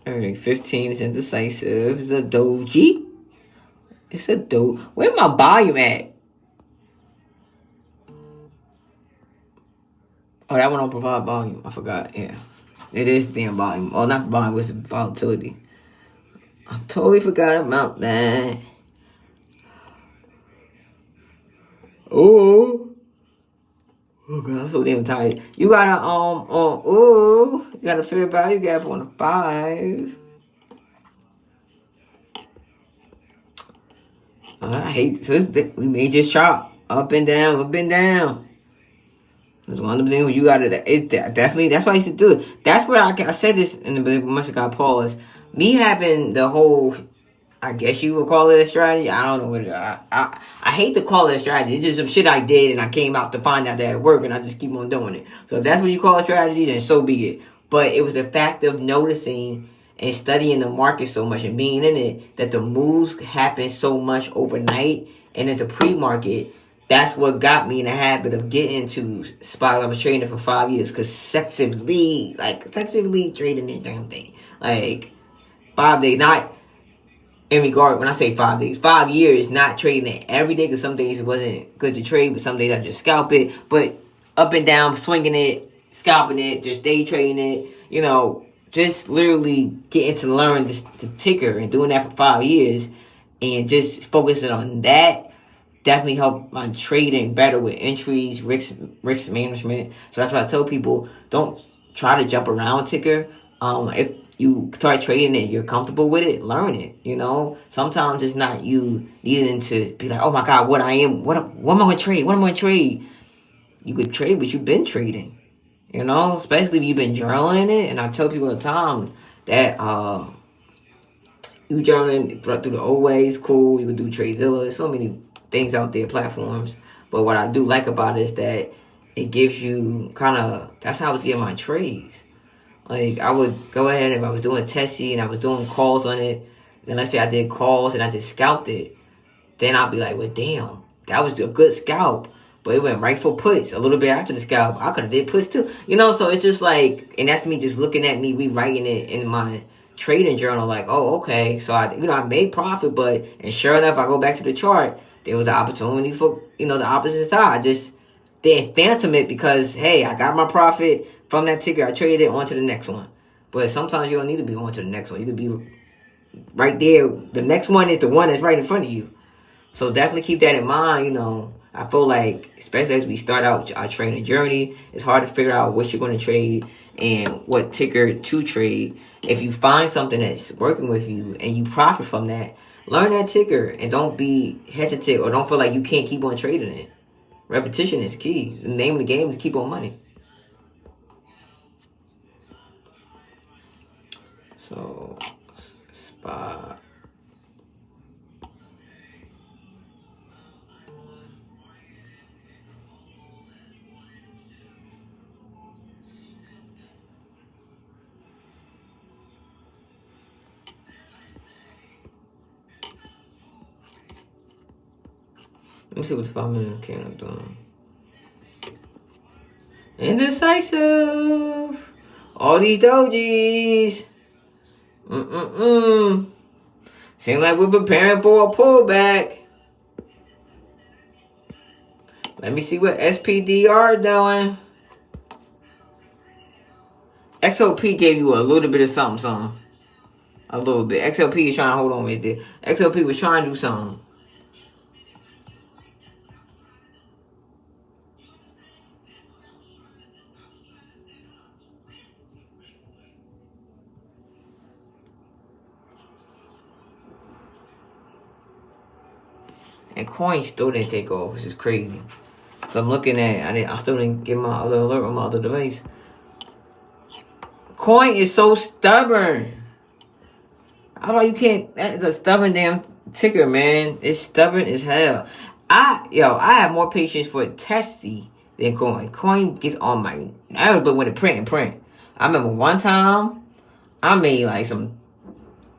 15 is indecisive. It's a doji. It's a do. Where my volume at? Oh, that one don't provide volume. I forgot. Yeah. It is the damn volume. Oh, not the volume. It's the volatility. I totally forgot about that. Oh God, I'm so damn tired. You gotta you gotta figure value gap on a 5. I hate this. We may just chop up and down, up and down. It's one of the things where you gotta. Definitely. That's why you should do it. That's where I said this in the much got paused. Me having the whole, I guess you would call it a strategy. I don't know what I hate to call it a strategy. It's just some shit I did and I came out to find out that it worked and I just keep on doing it. So if that's what you call a strategy, then so be it. But it was the fact of noticing and studying the market so much and being in it that the moves happen so much overnight and into pre-market. That's what got me in the habit of getting to spots I was trading for 5 years consecutively, trading this damn thing. Like 5 days, not in regard, when I say 5 days, 5 years, not trading it every day, because some days it wasn't good to trade, but some days I just scalp it. But up and down, swinging it, scalping it, just day trading it, just literally getting to learn the ticker and doing that for 5 years and just focusing on that definitely helped my trading better with entries, risk management. So that's why I tell people, don't try to jump around ticker. If you start trading it, you're comfortable with it, learn it, Sometimes it's not you needing to be like, oh my God, what am I going to trade? What am I going to trade? You could trade what you've been trading, especially if you've been journaling it. And I tell people all the time that you journaling through the old ways, cool. You can do TradeZilla. There's so many things out there, platforms. But what I do like about it is that it gives you that's how I was getting my trades. Like, I would go ahead, if I was doing Tessie and I was doing calls on it, then let's say I did calls and I just scalped it, then I'll be like, well, damn, that was a good scalp. But it went right for puts a little bit after the scalp. I could have did puts too. So it's just like, and that's me just looking at me rewriting it in my trading journal, like, oh, okay. So I made profit, and sure enough, I go back to the chart, there was an opportunity for, the opposite side. I just didn't phantom it because, hey, I got my profit from that ticker. I traded it on to the next one. But sometimes you don't need to be on to the next one. You could be right there. The next one is the one that's right in front of you. So definitely keep that in mind. I feel like, especially as we start out our trading journey, it's hard to figure out what you're going to trade and what ticker to trade. If you find something that's working with you and you profit from that, learn that ticker and don't be hesitant or don't feel like you can't keep on trading it. Repetition is key. The name of the game is keep on money. So, spot. me see what the 5 minute candle doing. Indecisive. All these dojis. Seems like we're preparing for a pullback. Let me see what SPDR doing. XOP gave you a little bit of something. A little bit. XLP is trying to hold on right there. XLP was trying to do something. And coin still didn't take off, which is crazy. So I'm looking at, I still didn't get my other alert on my other device. Coin is so stubborn. How about you can't? That's a stubborn damn ticker, man. It's stubborn as hell. I have more patience for Testy than Coin. Coin gets on my nerves, but when it print. I remember one time I made like some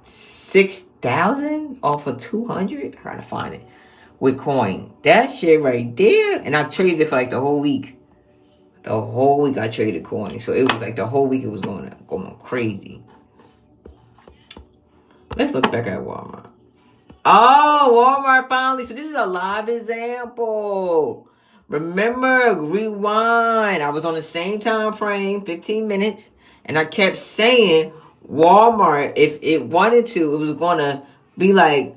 6,000 off of 200. I gotta find it. With Coin. That shit right there. And I traded it for like the whole week. The whole week I traded Coin. So it was like the whole week it was going crazy. Let's look back at Walmart. Oh, Walmart finally. So this is a live example. Remember, rewind. I was on the same time frame, 15 minutes. And I kept saying Walmart, if it wanted to, it was going to be like,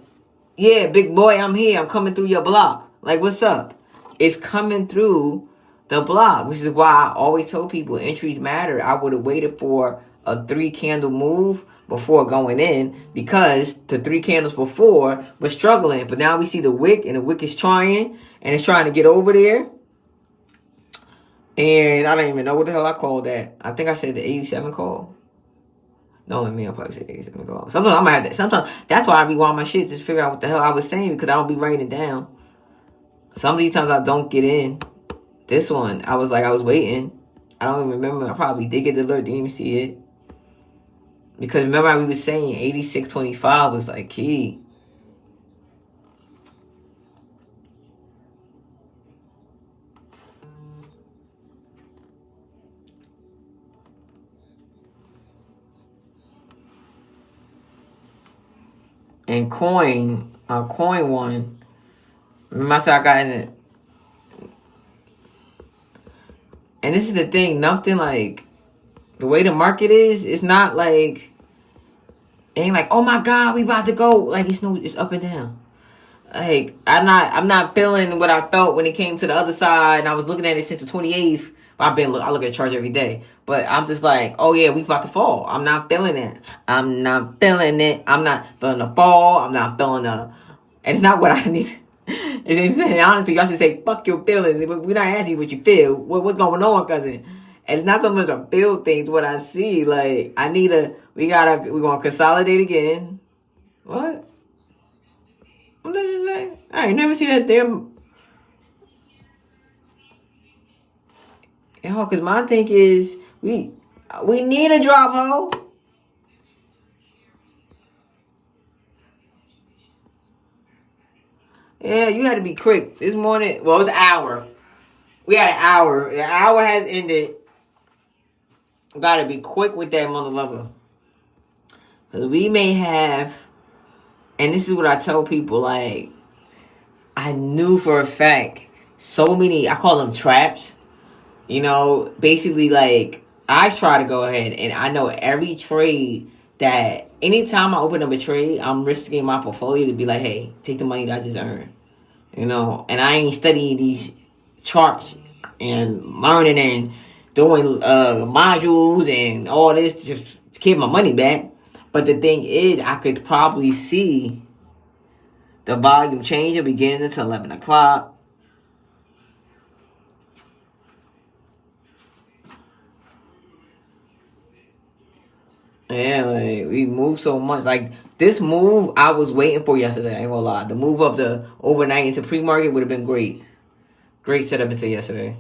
yeah, big boy, I'm here. I'm coming through your block. Like, what's up? It's coming through the block, which is why I always told people entries matter. I would have waited for a 3-candle move before going in because the 3 candles before was struggling. But now we see the wick, and the wick is trying, and it's trying to get over there. And I don't even know what the hell I called that. I think I said the 87 call. No, I probably said 87 call. Sometimes I'm gonna have to. Sometimes that's why I rewind my shit, just figure out what the hell I was saying because I don't be writing it down. Some of these times I don't get in. This one, I was waiting. I don't even remember. I probably did get the alert, didn't even see it. Because remember how we was saying 86.25 was like key. And coin one. Remember I said I got in it. And this is the thing, nothing like the way the market is, it's not like it ain't like, oh my God, we about to go. Like it's up and down. Like I'm not feeling what I felt when it came to the other side, and I was looking at it since the 28th. I look at the chart every day, but I'm just like, oh yeah, we about to fall. I'm not feeling it. I'm not feeling it. I'm not feeling the fall. I'm not feeling and it's not what I need. Honestly, y'all should say, fuck your feelings. We're not asking you what you feel. What's going on, cousin? And it's not so much I feel things, what I see. Like, we're going to consolidate again. What? What did you say? I ain't never seen that damn. Yo, because my thing is, we need a drop, ho. Yeah, you had to be quick. This morning, well, it was an hour. We had an hour. The hour has ended. Gotta be quick with that mother lover. Because we may have, and this is what I tell people, like, I knew for a fact so many, I call them traps. You know, basically, like, I try to go ahead and I know every trade that anytime I open up a trade, I'm risking my portfolio to be like, hey, take the money that I just earned. You know, and I ain't studying these charts and learning and doing modules and all this to just keep my money back. But the thing is, I could probably see the volume changing beginning at 11 o'clock. Yeah, like, we moved so much. Like, this move I was waiting for yesterday. I ain't gonna lie. The move up the overnight into pre-market would have been great. Great setup into yesterday.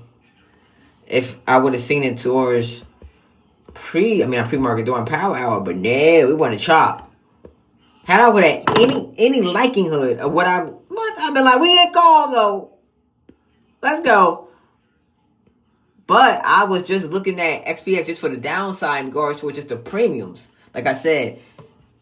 If I would have seen it towards pre-market during power hour, but no, we want to chop. Had I would have any likelihood of I've been like, we ain't called though. Let's go. But I was just looking at XPX just for the downside in regards to just the premiums. Like I said,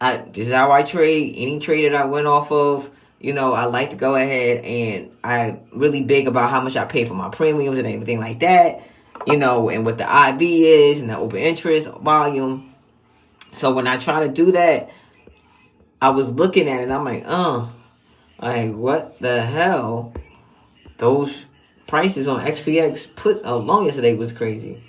this is how I trade. Any trade that I went off of, I like to go ahead and I'm really big about how much I pay for my premiums and everything like that. And what the IB is and the open interest volume. So when I try to do that, I was looking at it. I'm like, what the hell? Those prices on XPX put along yesterday was crazy.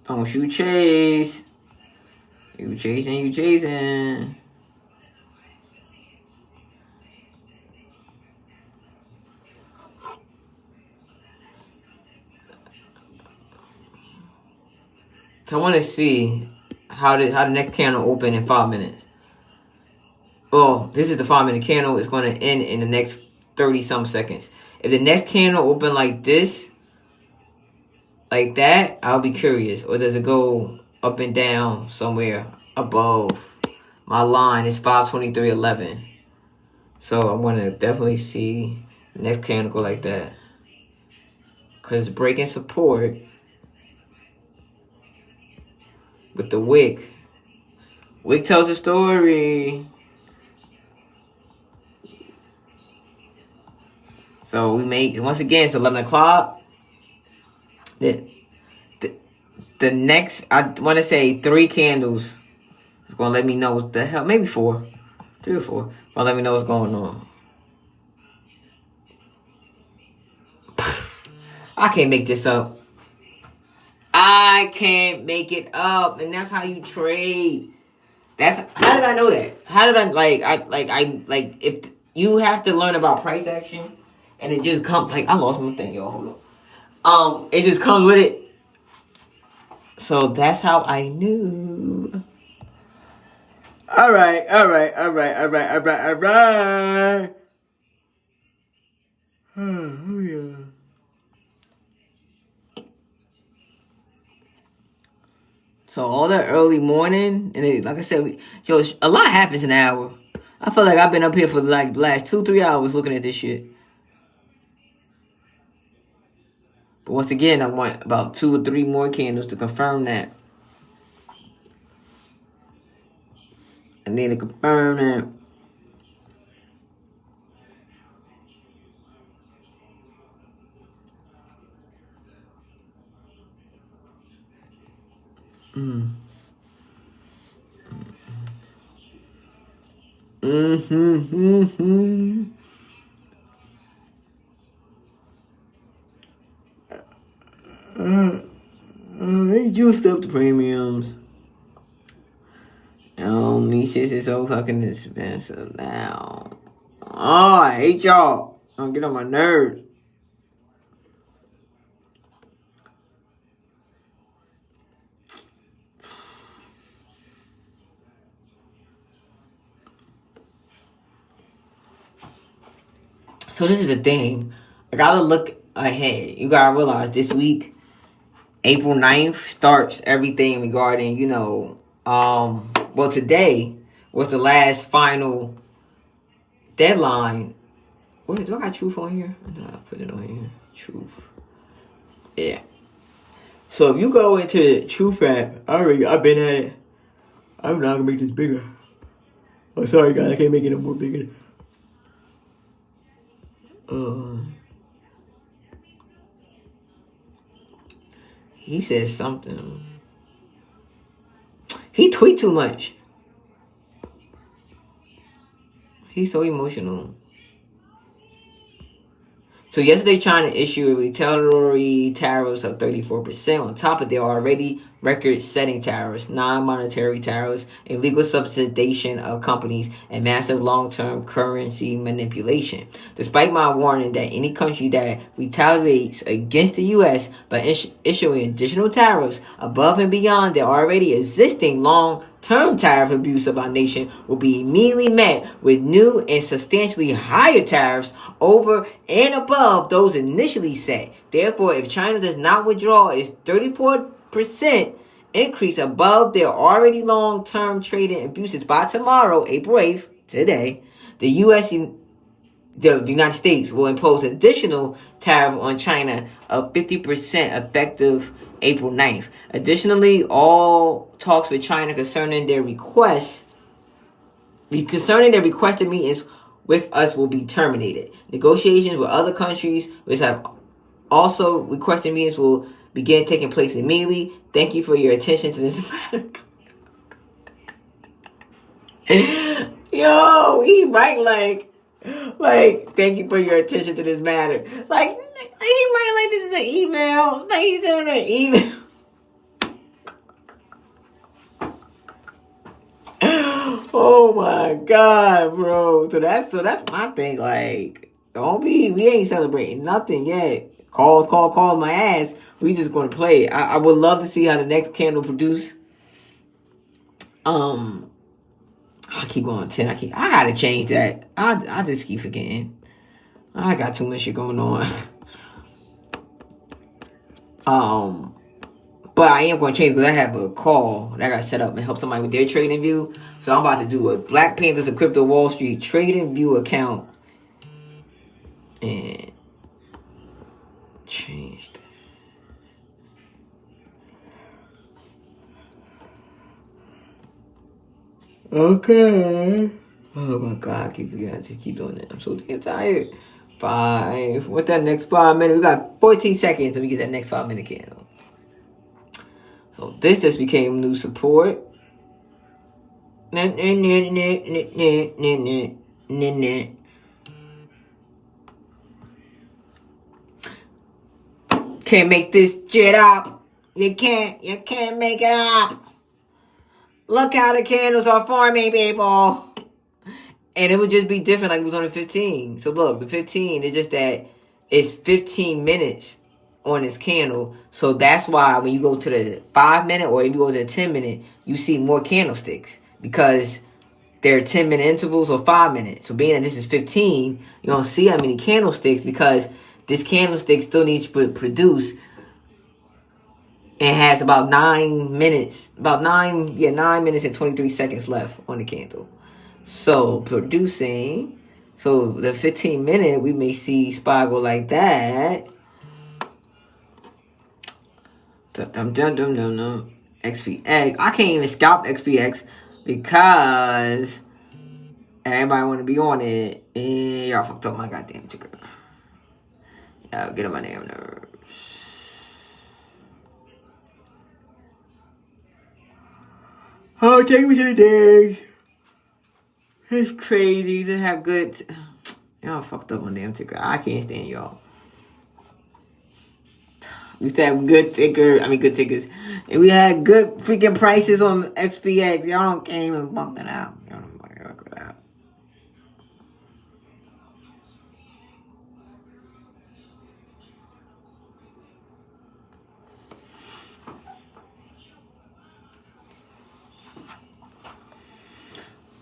Don't you chase. You chasing. I want to see how the next candle open in 5 minutes. Oh, this is the 5-minute candle. It's going to end in the next 30-some seconds. If the next candle open like this, like that, I'll be curious. Or does it go up and down somewhere above my line? It's 523.11. So I want to definitely see the next candle go like that. Because breaking support with the wick. Wick tells a story. So we make, once again, it's 11 o'clock. The next, I want to say 3 candles. It's going to let me know what the hell, maybe 4. 3 or 4. Going to let me know what's going on. I can't make this up. I can't make it up, and that's how you trade. How did I know that? How did I if you have to learn about price action, and it just comes I lost one thing, y'all. Hold on. It just comes with it. So that's how I knew. All right. Oh yeah. So all that early morning, and then, like I said, a lot happens in an hour. I feel like I've been up here for the last 2-3 hours looking at this shit. But once again, I want about 2 or 3 more candles to confirm that. I need to confirm that. They juiced up the premiums. These shits is so fucking expensive now. Oh, I hate y'all. Don't get on my nerves. So this is the thing. I gotta look ahead. You gotta realize this week, April 9th, starts everything regarding, today was the last final deadline. Wait, do I got Truth on here? I thought I put it on here. Truth. Yeah. So if you go into the Truth app, I've been at it. I'm not gonna make this bigger. Oh, sorry guys, I can't make it no more bigger. He says something. He tweet too much. He's so emotional. So yesterday, China issued retaliatory tariffs of 34% on top of their already record-setting tariffs, non-monetary tariffs, illegal subsidization of companies, and massive long-term currency manipulation. Despite my warning that any country that retaliates against the U.S. by issuing additional tariffs above and beyond their already existing long term tariff abuse of our nation will be immediately met with new and substantially higher tariffs over and above those initially set. Therefore, if China does not withdraw its 34% increase above their already long-term trading abuses by tomorrow, April 8th, today, the United States will impose additional tariff on China of 50% effective April 9th. Additionally, all talks with China concerning their requested meetings with us will be terminated. Negotiations with other countries which have also requested meetings will begin taking place immediately. Thank you for your attention to this matter. Yo, he right like, thank you for your attention to this matter. Like, he writing like this is an email. Like, he's sending an email. Oh my God, bro. So that's my thing. Like, we ain't celebrating nothing yet. Call my ass. We just gonna play. I would love to see how the next candle produce. I keep going 10. I gotta change that. I just keep forgetting. I got too much shit going on. But I am going to change because I have a call that I got set up and help somebody with their trading view. So I'm about to do a Black Panthers of Crypto Wall Street trading view account and change that. Okay. Oh my God, I keep forgetting to keep doing it. I'm so damn tired. 5. What's that next 5 minutes? We got 14 seconds and we get that next 5 minute candle. So this just became new support. Can't make this shit up. You can't make it up. Look how the candles are forming, people. And it would just be different like it was on the 15. So look, the 15 is just that it's 15 minutes on this candle. So that's why when you go to the 5 minute or if you go to the 10 minute, you see more candlesticks. Because they're 10-minute intervals or 5 minutes. So being that this is 15, you don't see how many candlesticks because this candlestick still needs to produce. And has about 9 minutes. 9 minutes and 23 seconds left on the candle. So producing. So the 15 minute, we may see SPY go like that. XPX. I can't even scalp XPX because everybody want to be on it. And y'all fucked up my goddamn ticker. Y'all get on my damn nerves. Oh, take me to the days. It's crazy to have good... Y'all fucked up my damn ticker. I can't stand y'all. We used to have good tickers. And we had good freaking prices on XPX. Y'all can't even fuck that out. Y'all don't fuck that out.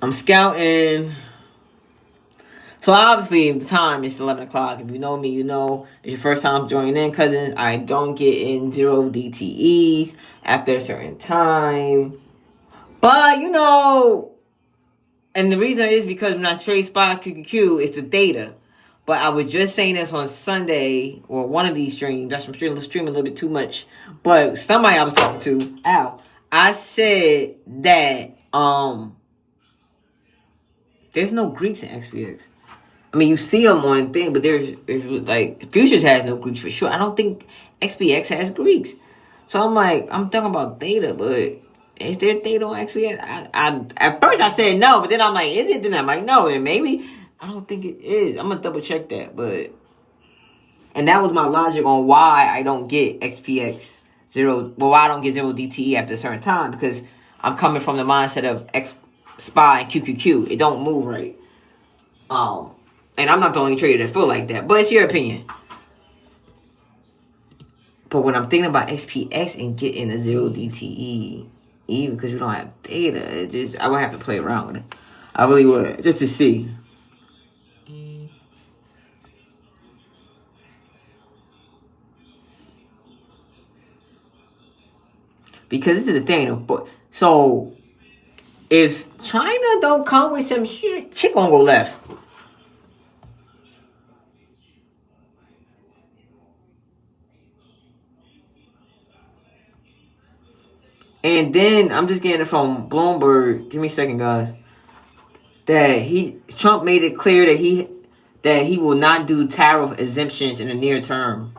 I'm scouting. So obviously the time is 11 o'clock. If you know me, you know. It's your first time joining in, cousins. I don't get in 0 DTEs after a certain time. But, you know, and the reason is because when I trade SPY QQQ, it's the data. But I was just saying this on Sunday, or one of these streams. That's from streaming a little bit too much. But somebody I was talking to, I said that, there's no Greeks in XPX. I mean, you see them on thing, but there's like, Futures has no Greeks for sure. I don't think XPX has Greeks. So I'm like, I'm talking about data, but is there data on XPX? I at first I said no, but then I'm like, is it? Then I'm like, no, and maybe. I don't think it is. I'm going to double check that, but. And that was my logic on why I don't get XPX 0, well, why I don't get 0 DTE after a certain time, because I'm coming from the mindset of SPY and QQQ. It don't move right. And I'm not the only trader that feel like that. But it's your opinion. But when I'm thinking about XPX and getting a 0 DTE, even because we don't have data. I would have to play around with it. I really would, just to see. Because this is the thing. So, if China don't come with some shit gonna go left. And then I'm just getting it from Bloomberg. Give me a second, guys. That Trump made it clear that he will not do tariff exemptions in the near term.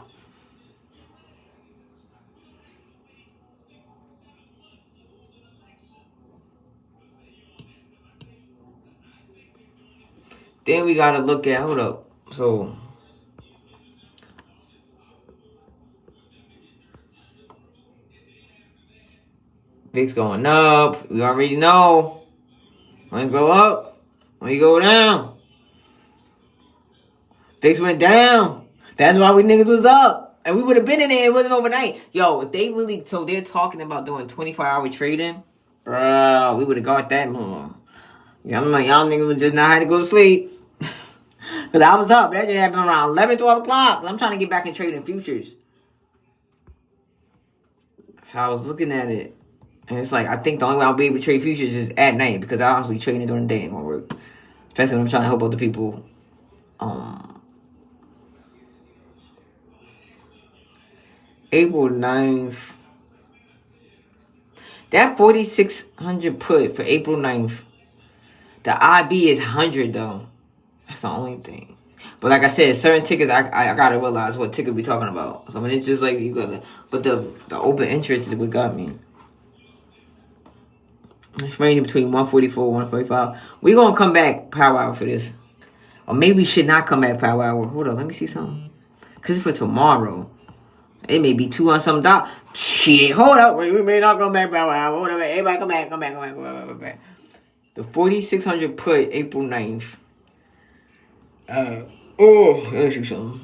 Then we gotta look at, hold up. So VIX going up. We already know. When you go up, when you go down. VIX went down. That's why we niggas was up. And we would have been in there. It wasn't overnight. Yo, if they really, so they're talking about doing 24-hour trading. Bro, we would have got that more. Yeah, I'm like, y'all niggas would just not have to go to sleep. Because I was up. That just happened around 11, 12 o'clock. I'm trying to get back in trading futures. So I was looking at it. And it's like, I think the only way I'll be able to trade futures is at night. Because obviously trading it during the day ain't going to work. Especially when I'm trying to help other people. April 9th. That 4,600 put for April 9th. The IB is 100 though. That's the only thing. But like I said, certain tickets, I gotta realize what ticket we talking about. So when it's just like you gotta, but the open interest is what got me. It's ranging between 144 and 145. We gonna come back power hour for this, or maybe we should not come back power hour. Hold on, let me see something. Cause it's for tomorrow. It may be $200 something. Shit, hold up. We may not come back power hour. Hold up, everybody come back. The 4,600 put April 9th. Let's see something.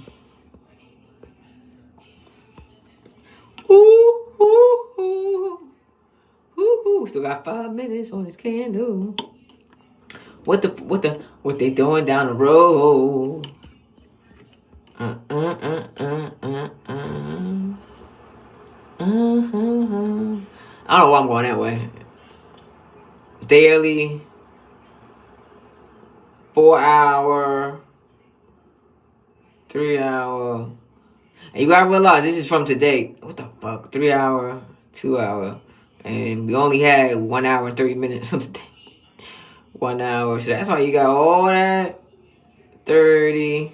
We still got 5 minutes on this candle. What they doing down the road? I don't know why I'm going that way. Daily, 4 hour, 3 hour. And you gotta realize this is from today. What the fuck? 3 hour, 2 hour. And we only had 1 hour and 30 minutes on today. 1 hour. So that's why you got all that. 30,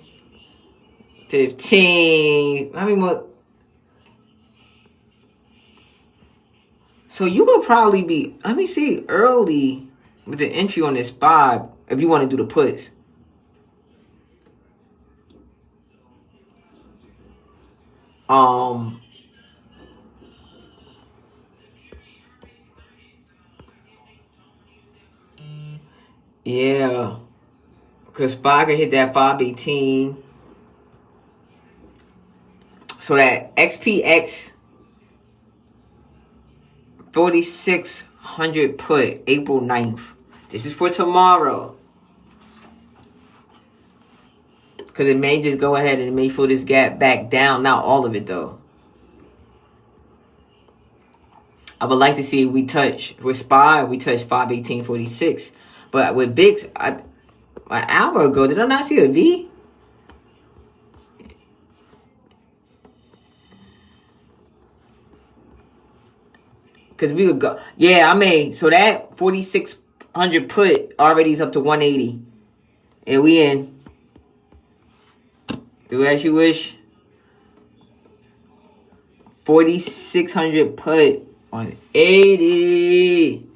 15. How many more? So you could probably be, let me see, early with the entry on this spot if you want to do the puts. Yeah. Because SPY can hit that 518. So that XPX 4,600 put April 9th. This is for tomorrow. Because it may just go ahead and it may fill this gap back down. Not all of it though. I would like to see if we touch, with SPY, we touch 518.46. But with VIX, an hour ago, did I not see a V? Because we would go. Yeah, I mean, so that 4,600 put already is up to 180. And we in. Do as you wish. 4,600 put on 80.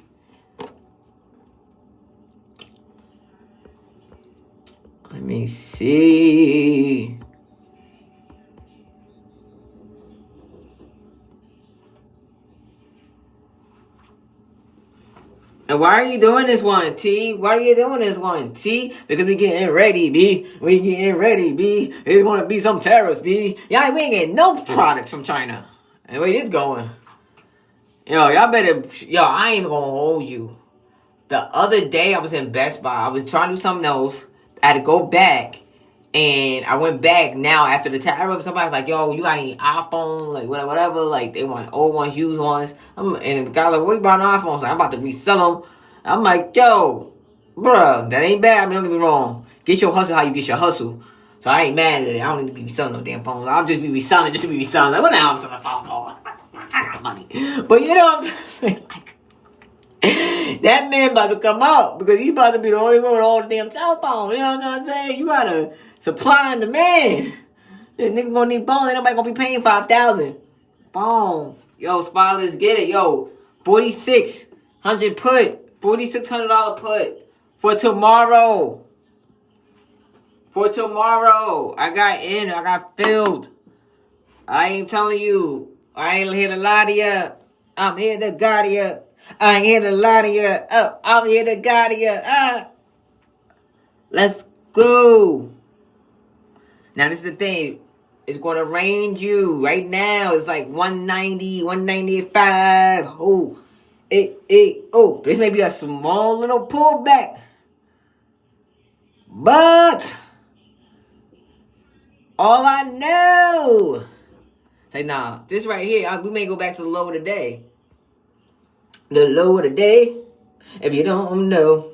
Let me see. And why are you doing this one, T? Why are you doing this one, T? Because we getting ready, B. We getting ready, B. There's going to be some tariffs, B. Yeah, we ain't getting no products from China. And the way this going. Yo, y'all better. Yo, I ain't even gonna hold you. The other day I was in Best Buy. I was trying to do something else. I had to go back. And I went back now after the time. I remember somebody was like, yo, you got any iPhones? Like, whatever. Like, they want old ones, used ones. And the guy was like, what you buying iPhones? Like, I'm about to resell them. I'm like, yo, bruh, that ain't bad. I mean, don't get me wrong. Get your hustle how you get your hustle. So I ain't mad at it. I don't need to be reselling no damn phones. I'll just be reselling just to be reselling. Like, what the hell I'm selling phone for? I got money. But you know what I'm saying? That man about to come out because he about to be the only one with all the damn cell phone. You know what I'm saying? You gotta supply and demand. This nigga gonna need phones. Ain't nobody gonna be paying $5,000. Phone. Yo, Spy, let's get it. Yo, $4,600 put. $4,600 put. For tomorrow. For tomorrow. I got in. I got filled. I ain't telling you. I ain't here to lie to you. I'm here to guide you. I ain't here to lie to you. Oh, I'm here to guide you. Let's go. Now, this is the thing. It's going to range you. Right now, it's like 190, 195. Oh, oh. This may be a small little pullback. But, all I know. Say, nah, this right here, we may go back to the low of the day. The low of the day, if you don't know.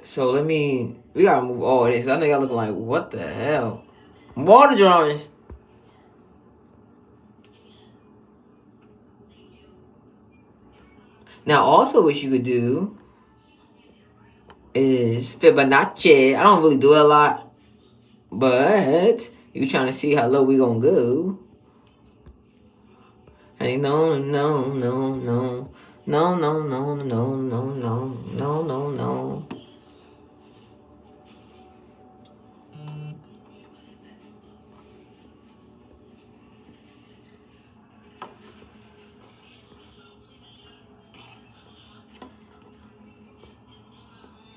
So we gotta move all this. I know y'all looking like, what the hell? Water drawings. Now, also what you could do is Fibonacci. I don't really do it a lot, but you trying to see how low we gonna go. Hey, no.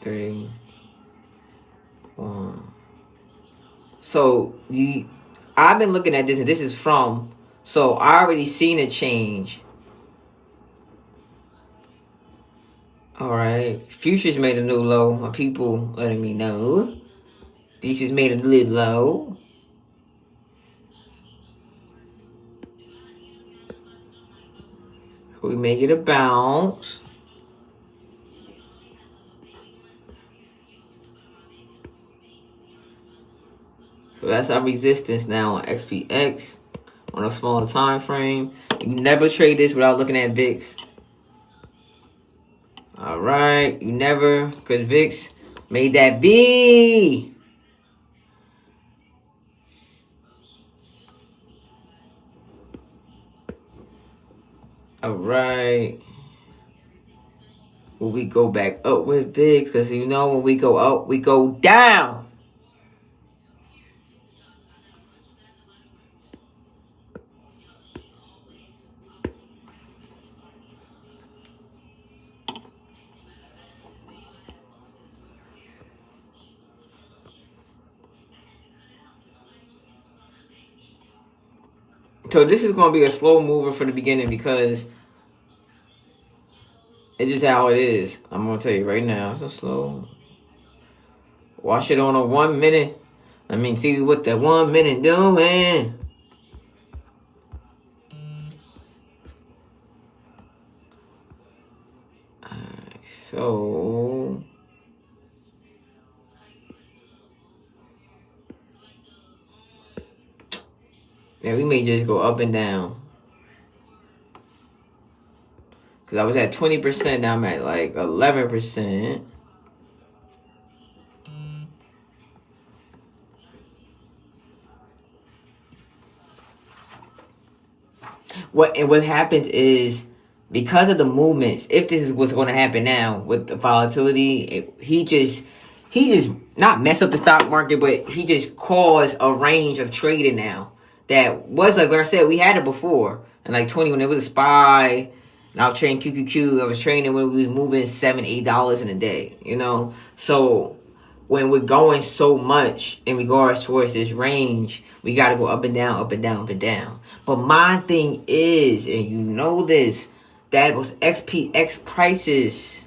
3, 1. So I've been looking at this, and this is from. So I already seen a change. All right, futures made a new low. My people letting me know. Futures made a little low. We may get a bounce. So that's our resistance now on XPX on a smaller time frame. You never trade this without looking at VIX. All right, you never, because VIX made that B. All right. Will we go back up with VIX? Because you know when we go up, we go down. So this is going to be a slow mover for the beginning because it's just how it is. I'm going to tell you right now. It's a slow. Watch it on a 1 minute. Let me see what that 1 minute doing. Alright, so... yeah, we may just go up and down. Because I was at 20%, now I'm at like 11%. What happens is, because of the movements, if this is what's going to happen now with the volatility, he just not mess up the stock market, but he just caused a range of trading now. That was like I said, we had it before. And like 20, when it was a SPY, and I was trading QQQ, I was trading when we was moving $7, $8 in a day, you know? So when we're going so much in regards towards this range, we got to go up and down, up and down, up and down. But my thing is, and you know this, that was XPX prices.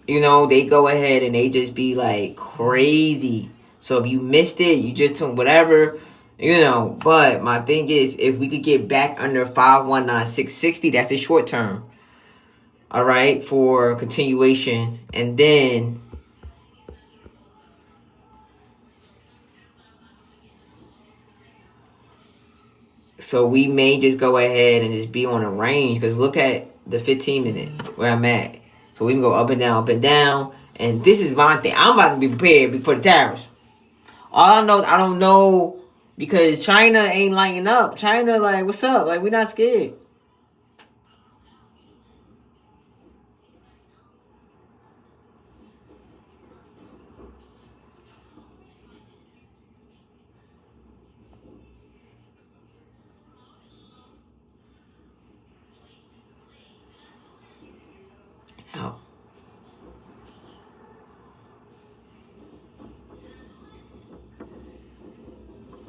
You know, they go ahead and they just be like crazy. So if you missed it, you just took whatever, you know. But my thing is, if we could get back under 519,660, that's a short term. All right, for continuation. And then so we may just go ahead and just be on a range. Because look at the 15 minute where I'm at. So we can go up and down, up and down. And this is my thing. I'm about to be prepared for the tariffs. All I don't know, because China ain't lighting up. China, like, what's up? Like, we're not scared.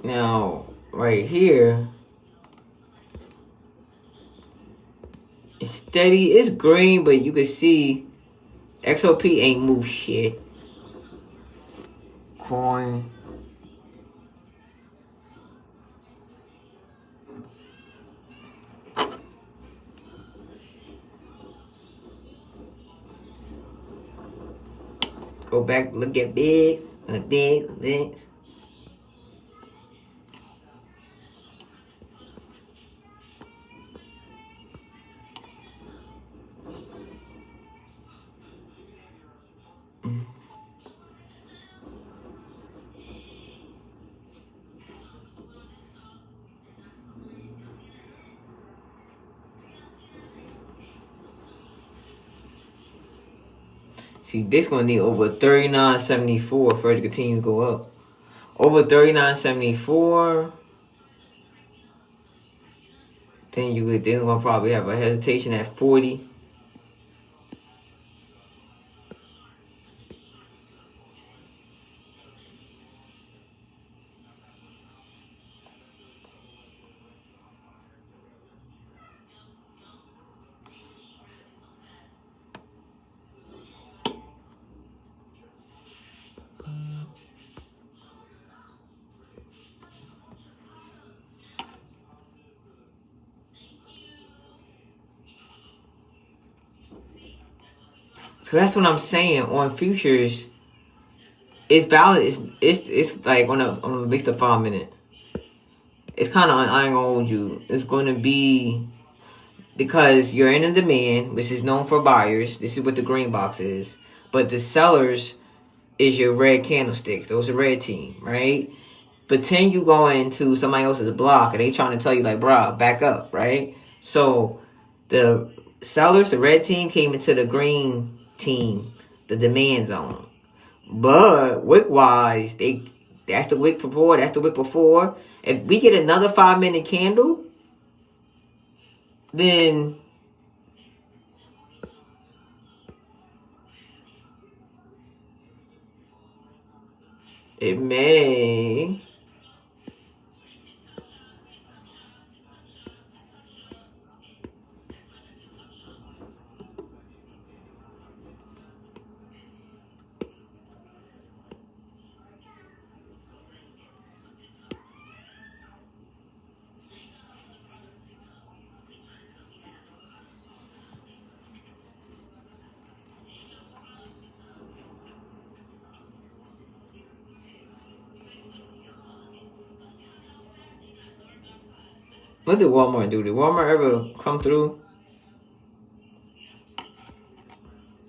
Now, right here, it's steady. It's green, but you can see XOP ain't moved shit. Coin. Go back, look at big, big. See, this gonna need over 39.74 for it to continue to go up. Over 39.74. Then gonna probably have a hesitation at 40. So that's what I'm saying. On futures, it's valid. It's like on a mixed 5 minute. It's kind of, I ain't gonna hold you. It's going to be, because you're in a demand, which is known for buyers. This is what the green box is. But the sellers is your red candlesticks. Those are red team, right? Pretend you go into somebody else's block and they trying to tell you like, bruh, back up, right? So the sellers, the red team, came into the green team, the demand zone. But wick wise, that's the wick before, that's the wick before. If we get another 5 minute candle, then it may. What did Walmart do? Did Walmart ever come through?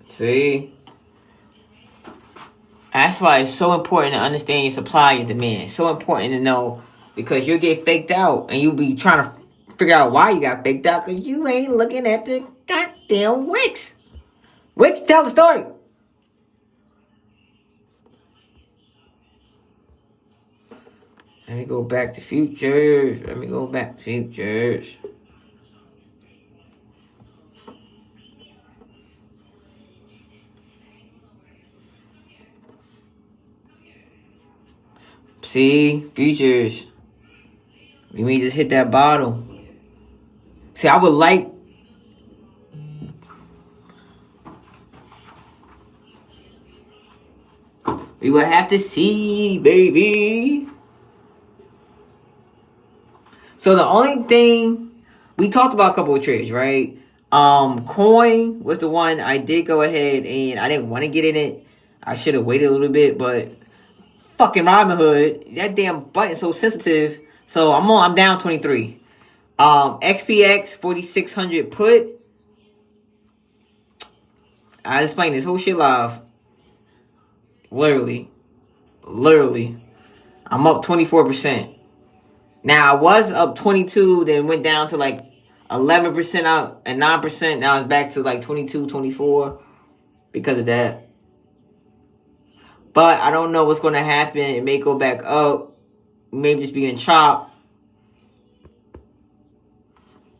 See? That's why it's so important to understand your supply and demand. It's so important to know, because you'll get faked out and you'll be trying to figure out why you got faked out, because you ain't looking at the goddamn wicks. Wicks, tell the story. Let me go back to futures. See, futures. We may just hit that bottle. See, I would like. We will have to see, baby. So the only thing we talked about a couple of trades, right? Coin was the one I did go ahead and I didn't want to get in it. I should have waited a little bit, but fucking Robinhood, that damn button's so sensitive. So I'm down 23. XPX 4600 put. I explained this whole shit live. Literally. I'm up 24%. Now I was up 22, then went down to like 11% out and 9%. Now it's back to like 22, 24 because of that. But I don't know what's going to happen. It may go back up. It may just be in chop.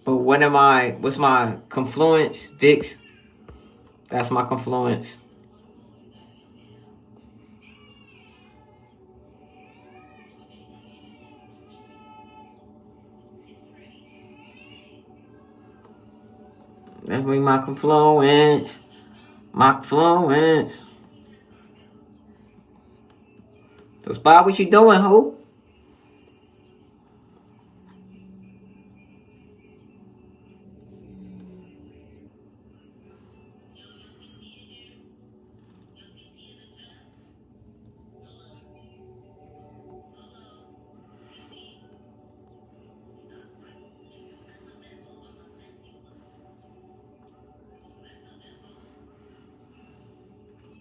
But what's my confluence? VIX. That's my confluence. That's me, my confluence. So, Spot, what you doing, ho?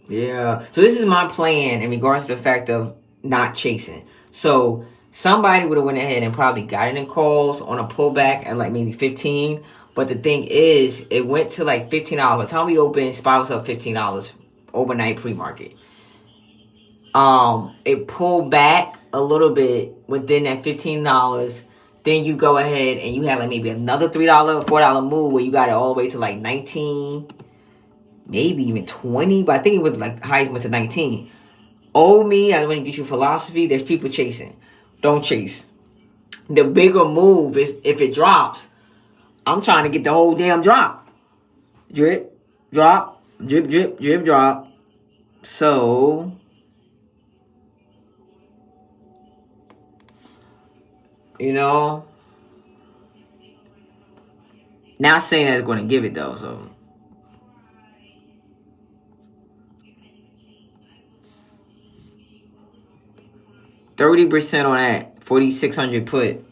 Yeah. So this is my plan in regards to the fact of not chasing. So somebody would have went ahead and probably got in calls on a pullback at like maybe 15. But the thing is, it went to like $15. By the time we opened, SPY was up $15 overnight pre-market. It pulled back a little bit within that $15. Then you go ahead and you have like maybe another $3, $4 move where you got it all the way to like 19, maybe even 20. But I think it was like the highest went to 19. Oh me, I want to get you philosophy. There's people chasing. Don't chase. The bigger move is if it drops. I'm trying to get the whole damn drop. Drip, drop, drip, drip, drip, drop. So not saying that it's going to give it though. So 30% on that 4600 put.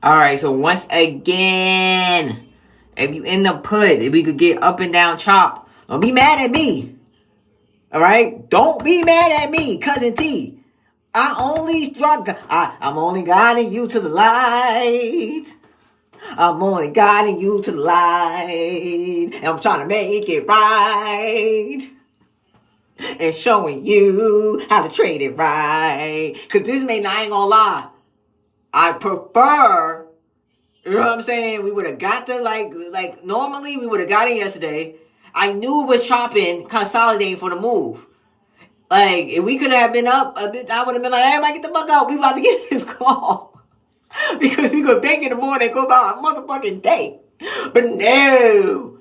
All right, so once again, if you end up if we could get up and down chop, don't be mad at me. All right, don't be mad at me, cousin T. I'm only guiding you to the light. I'm only guiding you to the light. And I'm trying to make it right. And showing you how to trade it right. Because I ain't gonna lie. I prefer, you know what I'm saying? We would have got to like normally we would have got it yesterday. I knew it was chopping, consolidating for the move. Like, if we could have been up a bit, I would have been like, everybody get the fuck out. We about to get this call. Because we could bank in the morning and go about a motherfucking day. But no.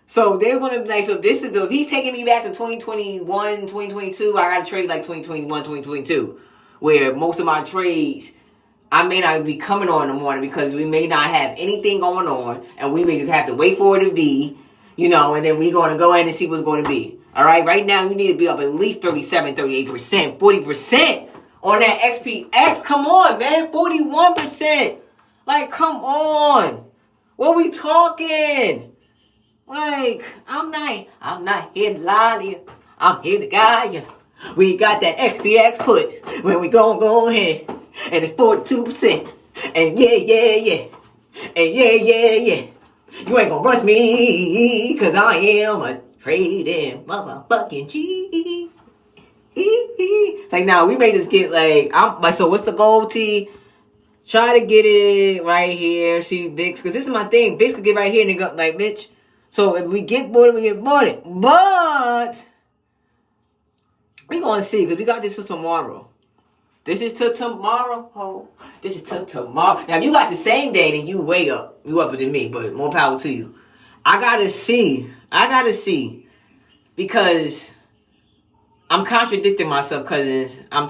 So they're going to be like, if he's taking me back to 2021, 2022, I got to trade like 2021, 2022. Where most of my trades, I may not be coming on in the morning because we may not have anything going on. And we may just have to wait for it to be, and then we're going to go ahead and see what's going to be. All right, right now you need to be up at least 37, 38%, 40% on that XPX. Come on, man, 41%. Like, come on. What we talking? Like, I'm not here to lie to you. I'm here to guide you. We got that XPX put when we go ahead. And it's 42%. And yeah. And yeah. You ain't gonna rush me, cause I am a trading motherfucking G. It's like, nah, we may just get like, I'm like, so what's the goal, T? Try to get it right here. See VIX, because this is my thing. VIX could get right here and then go like, Mitch. So if we get bored, we get bored. But we gonna see, because we got this till tomorrow. This is till tomorrow. Oh, this is till tomorrow. Now, if you got the same day, then you way up. You upper than me, but more power to you. I gotta see. Because I'm contradicting myself, cousins. I'm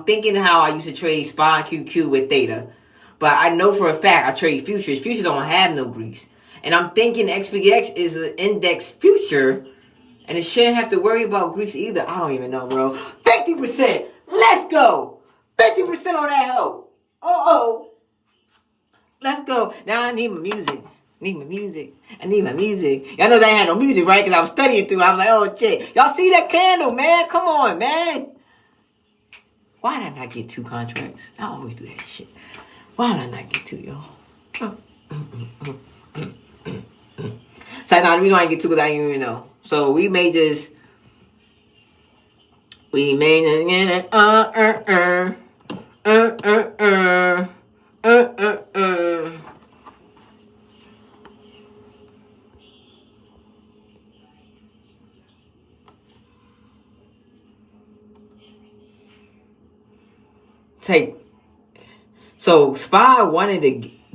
thinking how I used to trade SPY and QQ with Theta. But I know for a fact I trade futures. Futures don't have no grease. And I'm thinking XPX is an index future. And it shouldn't have to worry about grease either. I don't even know, bro. 50%. Let's go. 50% on that hoe. Oh. Let's go. Now I need my music. I need my music. Y'all know they had no music, right? Because I was studying through. I was like, oh, shit. Y'all see that candle, man? Come on, man. Why did I not get 2 contracts? I always do that shit. Why did I not get 2, y'all? So, now the reason why I didn't get 2 because I didn't even know. So, we may just take. So SPY wanted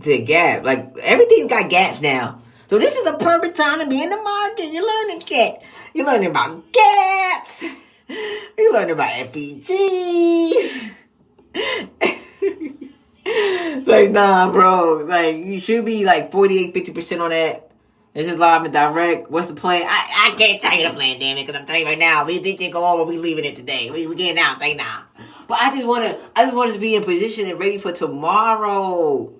to gap. Like, everything got gaps now. So this is a perfect time to be in the market. You're learning shit. You're learning about gaps. You're learning about FPGs. It's like, nah, bro. Like, you should be like 48-50% on that. It's just live and direct. What's the plan? I can't tell you the plan, damn it, because I'm telling you right now, we think it go over, we leaving it today. We getting out. Say nah. But I just want to be in position and ready for tomorrow.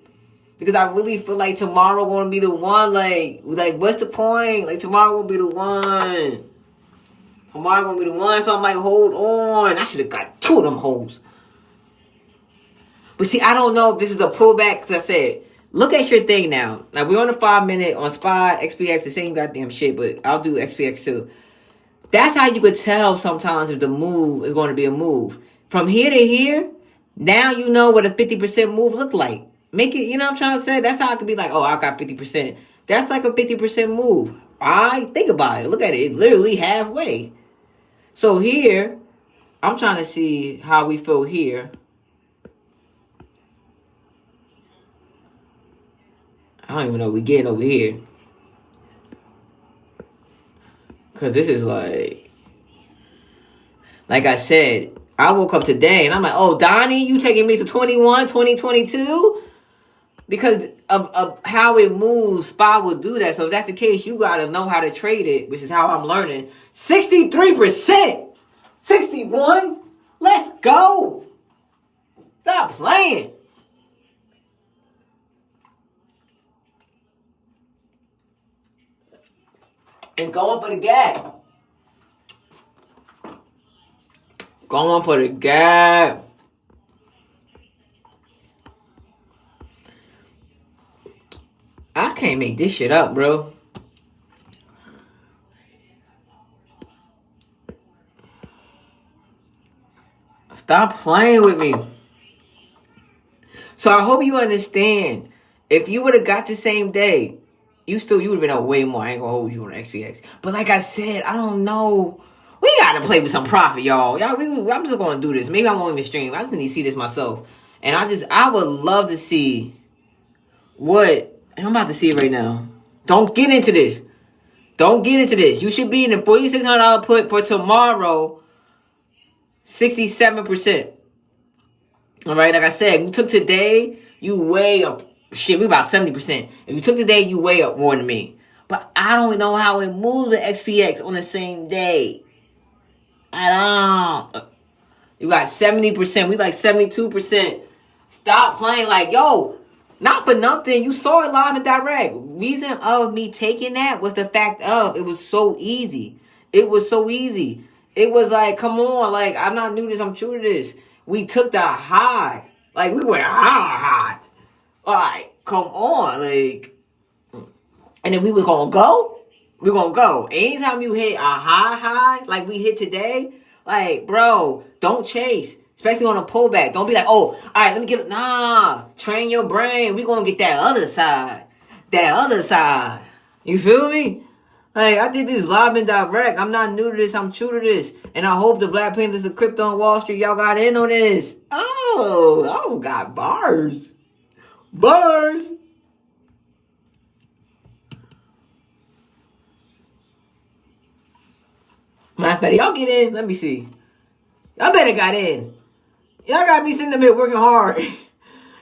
Because I really feel like tomorrow gonna be the one. Like what's the point? Like, tomorrow gonna be the one. Tomorrow gonna be the one. So I'm like, hold on. I should have got 2 of them hoes. But see, I don't know if this is a pullback. Because I said, look at your thing now. Like, we're on the 5-minute on SPY, XPX, the same goddamn shit. But I'll do XPX too. That's how you could tell sometimes if the move is going to be a move. From here to here, now you know what a 50% move look like. Make it, you know what I'm trying to say? That's how I could be like, oh, I got 50%. That's like a 50% move. I think about it. Look at it. It's literally halfway. So here, I'm trying to see how we feel here. I don't even know what we're getting over here. Because this is like I said, I woke up today and I'm like, oh, Donnie, you taking me to 2022? Because of how it moves, SPY will do that. So if that's the case, you got to know how to trade it, which is how I'm learning. 63%! 61? Let's go! Stop playing! And going for the gap. Going for the gap. I can't make this shit up, bro. Stop playing with me. So I hope you understand. If you would have got the same day, you would have been up way more. I ain't gonna hold you on XPX. But like I said, I don't know. We gotta play with some profit, y'all. I'm just gonna do this. Maybe I won't even stream. I just need to see this myself. And I would love to see what. I'm about to see it right now. Don't get into this. You should be in the $4,600 put for tomorrow. 67%. All right, like I said, if you took today, you way up. Shit, we about 70%. If you took today, you way up more than me. But I don't know how it moves with XPX on the same day. I don't. You got 70%. We like 72%. Stop playing like, yo, not for nothing. You saw it live and direct. Reason of me taking that was the fact of it was so easy. It was like, come on, like I'm not new to this, I'm true to this. We took the high. Like we went high. Like, come on, like, and then we were gonna go. We're gonna go. Anytime you hit a high, like we hit today, like, bro, don't chase. Especially on a pullback. Don't be like, oh, all right, let me get it. Nah, train your brain. We gonna get that other side. That other side. You feel me? Like, I did this live and direct. I'm not new to this. I'm true to this. And I hope the Black Panthers of Crypto on Wall Street, y'all got in on this. Oh, I don't got bars. Bars. Matter of fact, y'all get in. Let me see. Y'all better got in. Y'all got me sitting there working hard.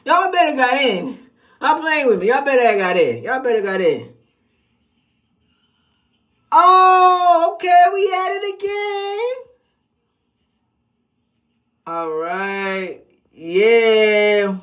Y'all better got in. Stop playing with me. Y'all better have got in. Y'all better got in. Oh, okay. We at it again. All right. Yeah.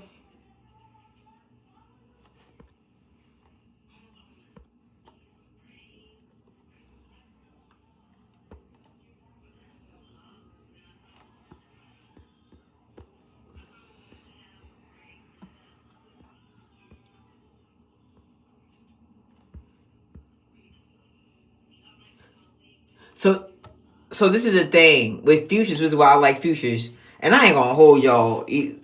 So this is the thing with futures. This is why I like futures, and I ain't gonna hold y'all. The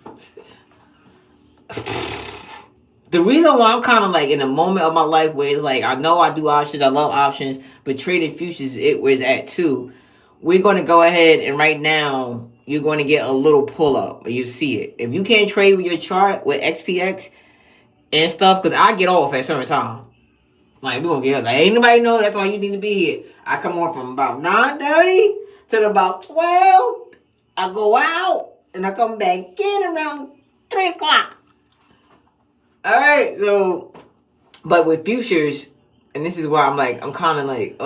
reason why I'm kind of like in a moment of my life where it's like I know I do options, I love options, but trading futures it was at too. We're going to go ahead and right now you're going to get a little pull up. You see it. If you can't trade with your chart with XPX and stuff, because I get off at a certain time. Like we gonna get up. Like ain't nobody know that's why you need to be here. I come on from about 9:30 to about 12. I go out and I come back in around 3 o'clock. All right, so but with futures, and this is why I'm kind of like,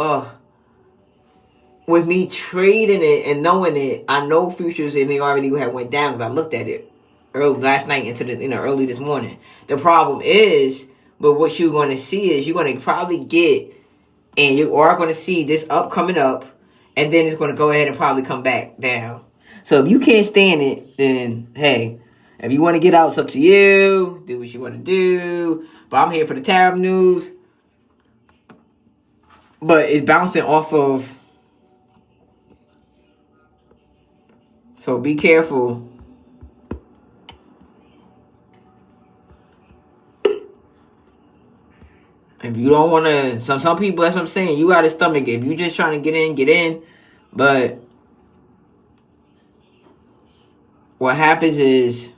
with me trading it and knowing it, I know futures and they already have went down because I looked at it early last night into the early this morning. The problem is, but what you're going to see is you're going to probably get, and you are going to see this up coming up, and then it's going to go ahead and probably come back down. So if you can't stand it, then hey, if you want to get out, it's up to you. Do what you want to do. But I'm here for the tariff news. But it's bouncing off of. So be careful. If you don't want to, some people, that's what I'm saying. You got a stomach. If you just trying to get in, get in. But what happens is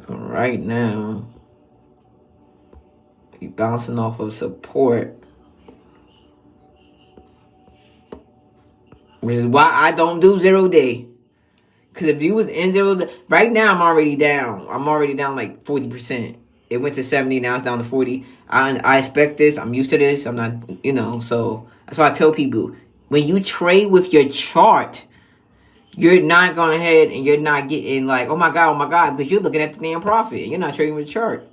right now he bouncing off of support, which is why I don't do 0 day. Because if you was in 0 day, right now I'm already down. I'm already down like 40%. It went to 70, now it's down to 40. I expect this. I'm used to this. I'm not, so that's why I tell people, when you trade with your chart, you're not going ahead and you're not getting like, oh my God, because you're looking at the damn profit. You're not trading with the chart.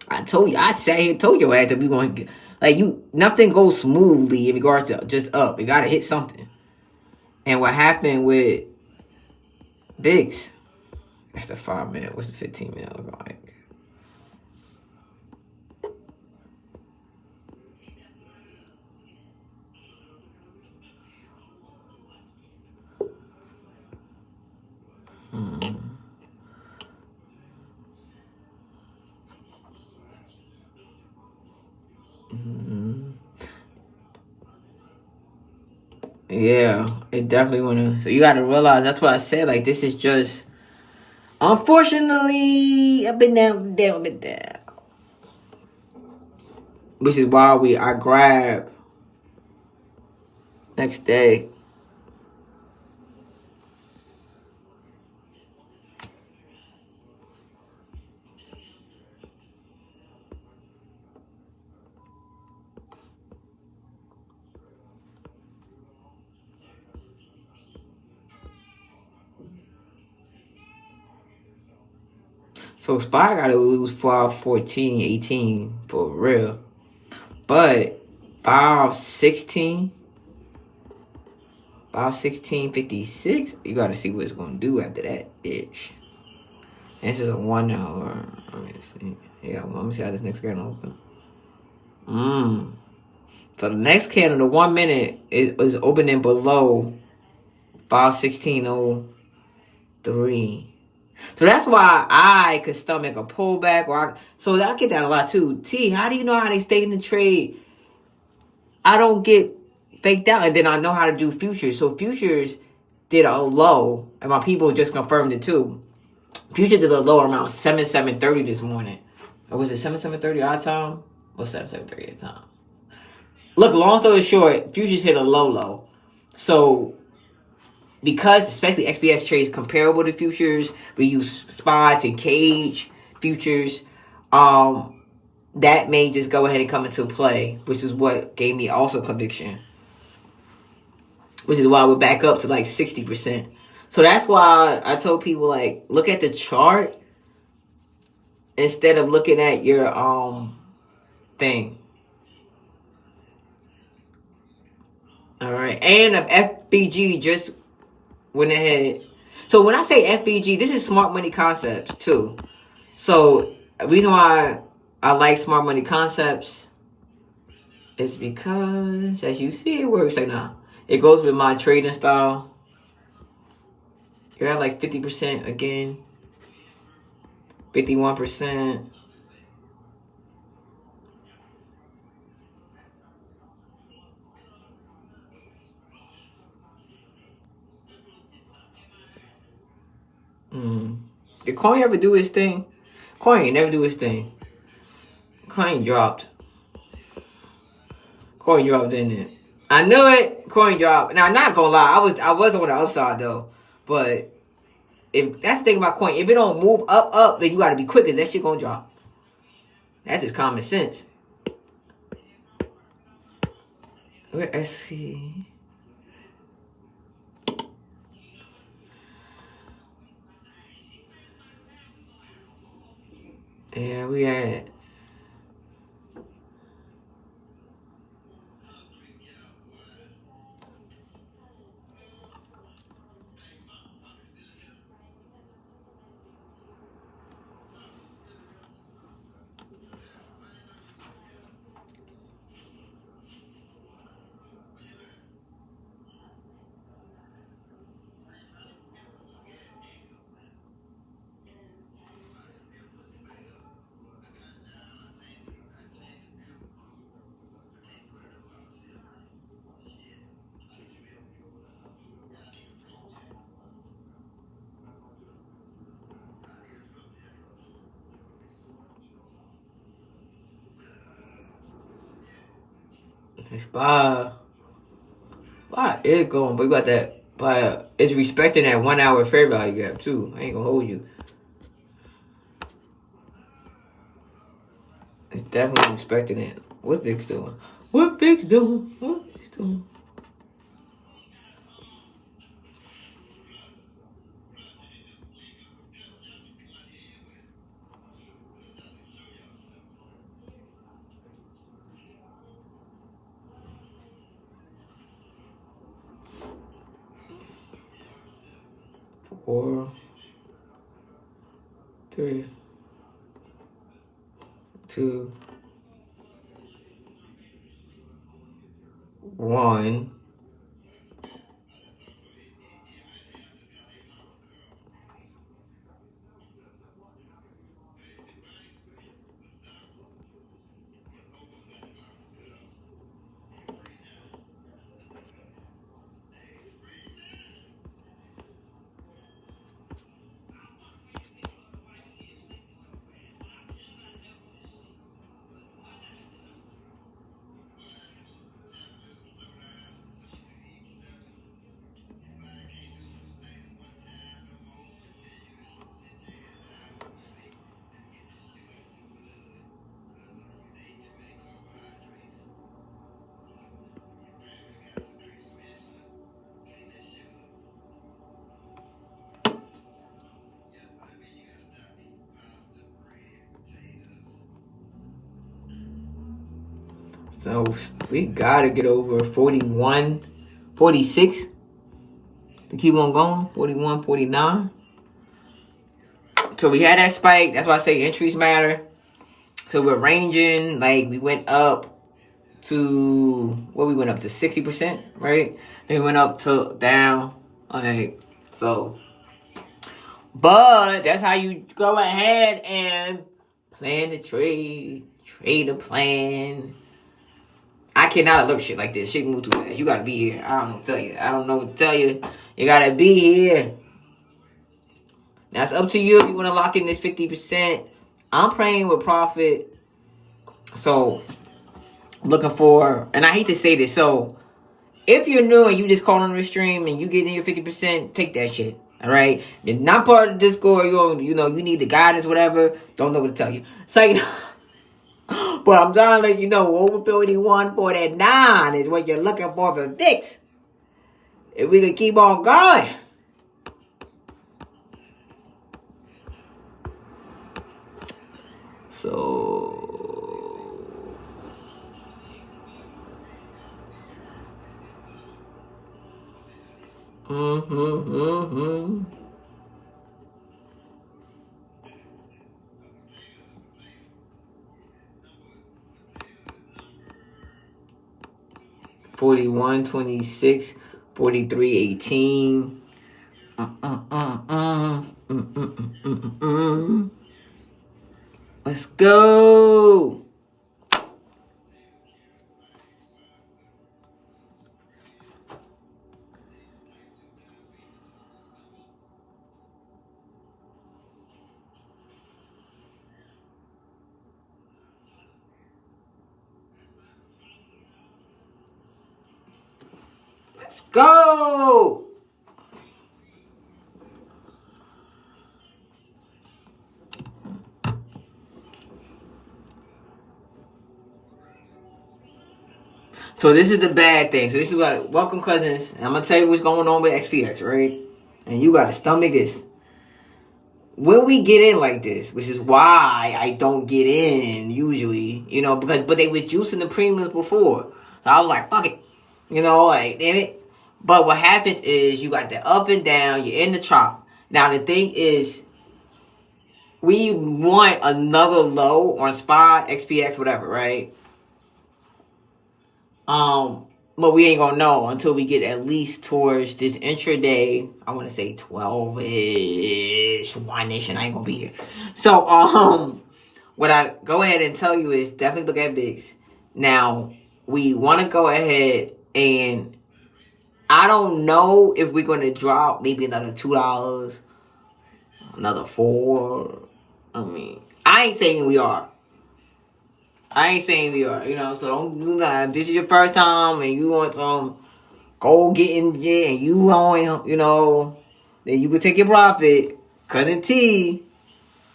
I told you, I sat here and told your ass that we going to get, like nothing goes smoothly in regards to just up. It got to hit something. And what happened with Biggs, that's the 5 minute. What's the 15 minute look like? Yeah, it definitely wanna. So you gotta realize that's what I said. Like this is just, unfortunately, I've been down, which is why I grab next day. So SPY got to lose 5, 14, 18 for real. But 5, 16, 5, 16, 56, you got to see what it's going to do after that ish. This is a 1 hour. Let me see. Yeah, let me see how this next candle open. So the next candle, the 1 minute, is opening below 516.03. So that's why I could stomach a pullback. So I get that a lot too. T, how do you know how they stay in the trade? I don't get faked out. And then I know how to do futures. So futures did a low. And my people just confirmed it too. Futures did a low around 7:30 this morning. Or was it 7:30 our time? Or 7:30 at time? Look, long story short, futures hit a low. So because especially XPS trades comparable to futures, we use spots and cage futures. That may just go ahead and come into play, which is what gave me also conviction. Which is why we're back up to like 60%. So that's why I told people, like, look at the chart instead of looking at your thing. All right, and FBG just went ahead. So when I say FBG, this is Smart Money Concepts too. So the reason why I like Smart Money Concepts is because, as you see, it works like now. It goes with my trading style. You're at like 50% again, 51%. Did Coin ever do his thing? Coin ain't never do his thing. Coin dropped. Coin dropped in it. I knew it. Coin dropped. Now, I'm not gonna lie. I was on the upside though. But if that's the thing about Coin, if it don't move up, then you gotta be quick, cause that shit gonna drop. That's just common sense. Where SV? Yeah, we at. Bye. Why it going? But you got that. But it's respecting that 1 hour fair value gap too. I ain't gonna hold you. It's definitely respecting it. What Big's doing? What Big's doing? What Big's doing? Four, 3, 2, 1. So we gotta get over 41, 46 to keep on going. 41, 49. So we had that spike. That's why I say entries matter. So we're ranging. Like we went up to what we went up to 60%, right? Then we went up to down. Okay, so but that's how you go ahead and plan the trade a plan. I cannot look shit like this. Shit move too fast. You gotta be here. I don't know what to tell you. I don't know what to tell you. You gotta be here. Now it's up to you if you want to lock in this 50%. I'm praying with profit. So looking for, and I hate to say this, so if you're new and you just call on the stream and you get in your 50%, take that shit. All right, you're not part of the Discord. You need the guidance, whatever. Don't know what to tell you. So but I'm trying to let you know, over 51.49 is what you're looking for VIX. If we can keep on going. So Mm-hmm. 41.26, 43.18. Let's go. Let's go. So this is the bad thing. So this is what, welcome cousins. And I'm gonna tell you what's going on with XPX, right? And you gotta stomach this. When we get in like this, which is why I don't get in usually, but they was juicing the premiums before. So I was like, fuck it. Like, damn it. But what happens is you got the up and down, you're in the chop. Now the thing is, we want another low on spot, XPX, whatever, right? But we ain't gonna know until we get at least towards this intraday. I want to say 12-ish, 1-ish, and I ain't gonna be here. So, what I go ahead and tell you is definitely look at VIX. Now, we want to go ahead and I don't know if we're gonna drop maybe another $2, another $4. I mean, I ain't saying we are. So don't do that. If this is your first time and you want some gold getting, and you want, then you can take your profit. Cousin T,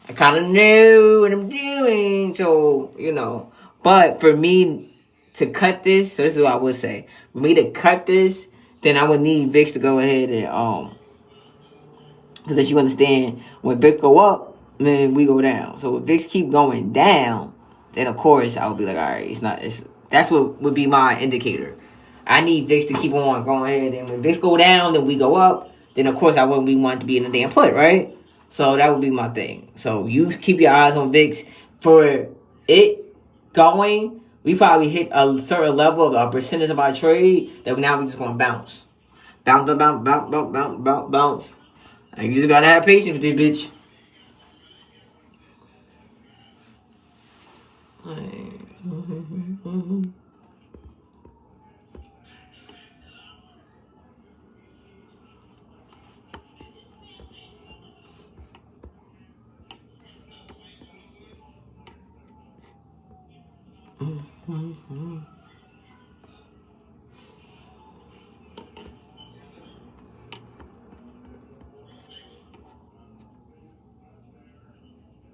I kind of know what I'm doing. So, but for me to cut this, so this is what I would say. For me to cut this, then I would need VIX to go ahead and, because as you understand, when VIX go up, then we go down. So if VIX keep going down, then of course I would be like, all right, that's what would be my indicator. I need VIX to keep on going ahead, and when VIX go down, then we go up. Then of course I wouldn't be wanting to be in the damn put, right? So that would be my thing. So you keep your eyes on VIX for it going. We probably hit a certain level of a percentage of our trade that now we're just gonna bounce. Bounce. And you just gotta have patience with this bitch.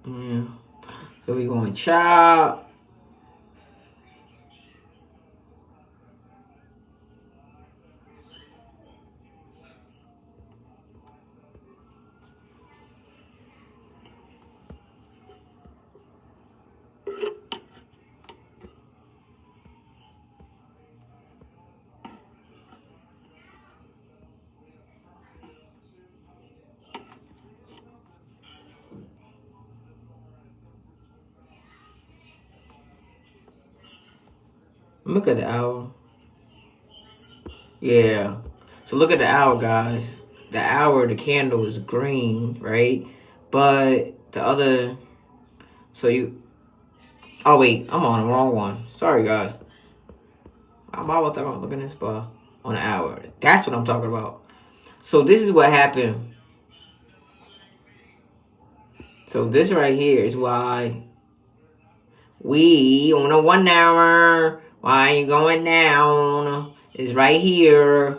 Yeah. So we going chop. Look at the hour. Yeah. So look at the hour, guys. The hour, the candle is green, right? But the other, so you, oh wait, I'm on the wrong one. Sorry, guys. I'm always looking at this bar on the hour. That's what I'm talking about. So this is what happened. So this right here is why we on a 1 hour. Why you going down? Is right here.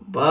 But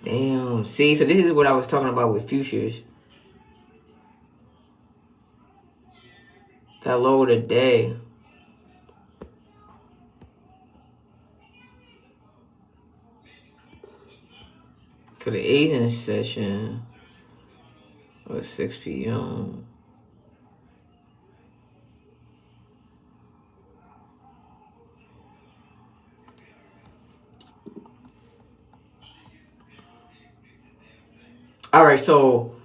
damn. See, so this is what I was talking about with futures. That low of the day. To the Asian session was 6 p.m. All right, so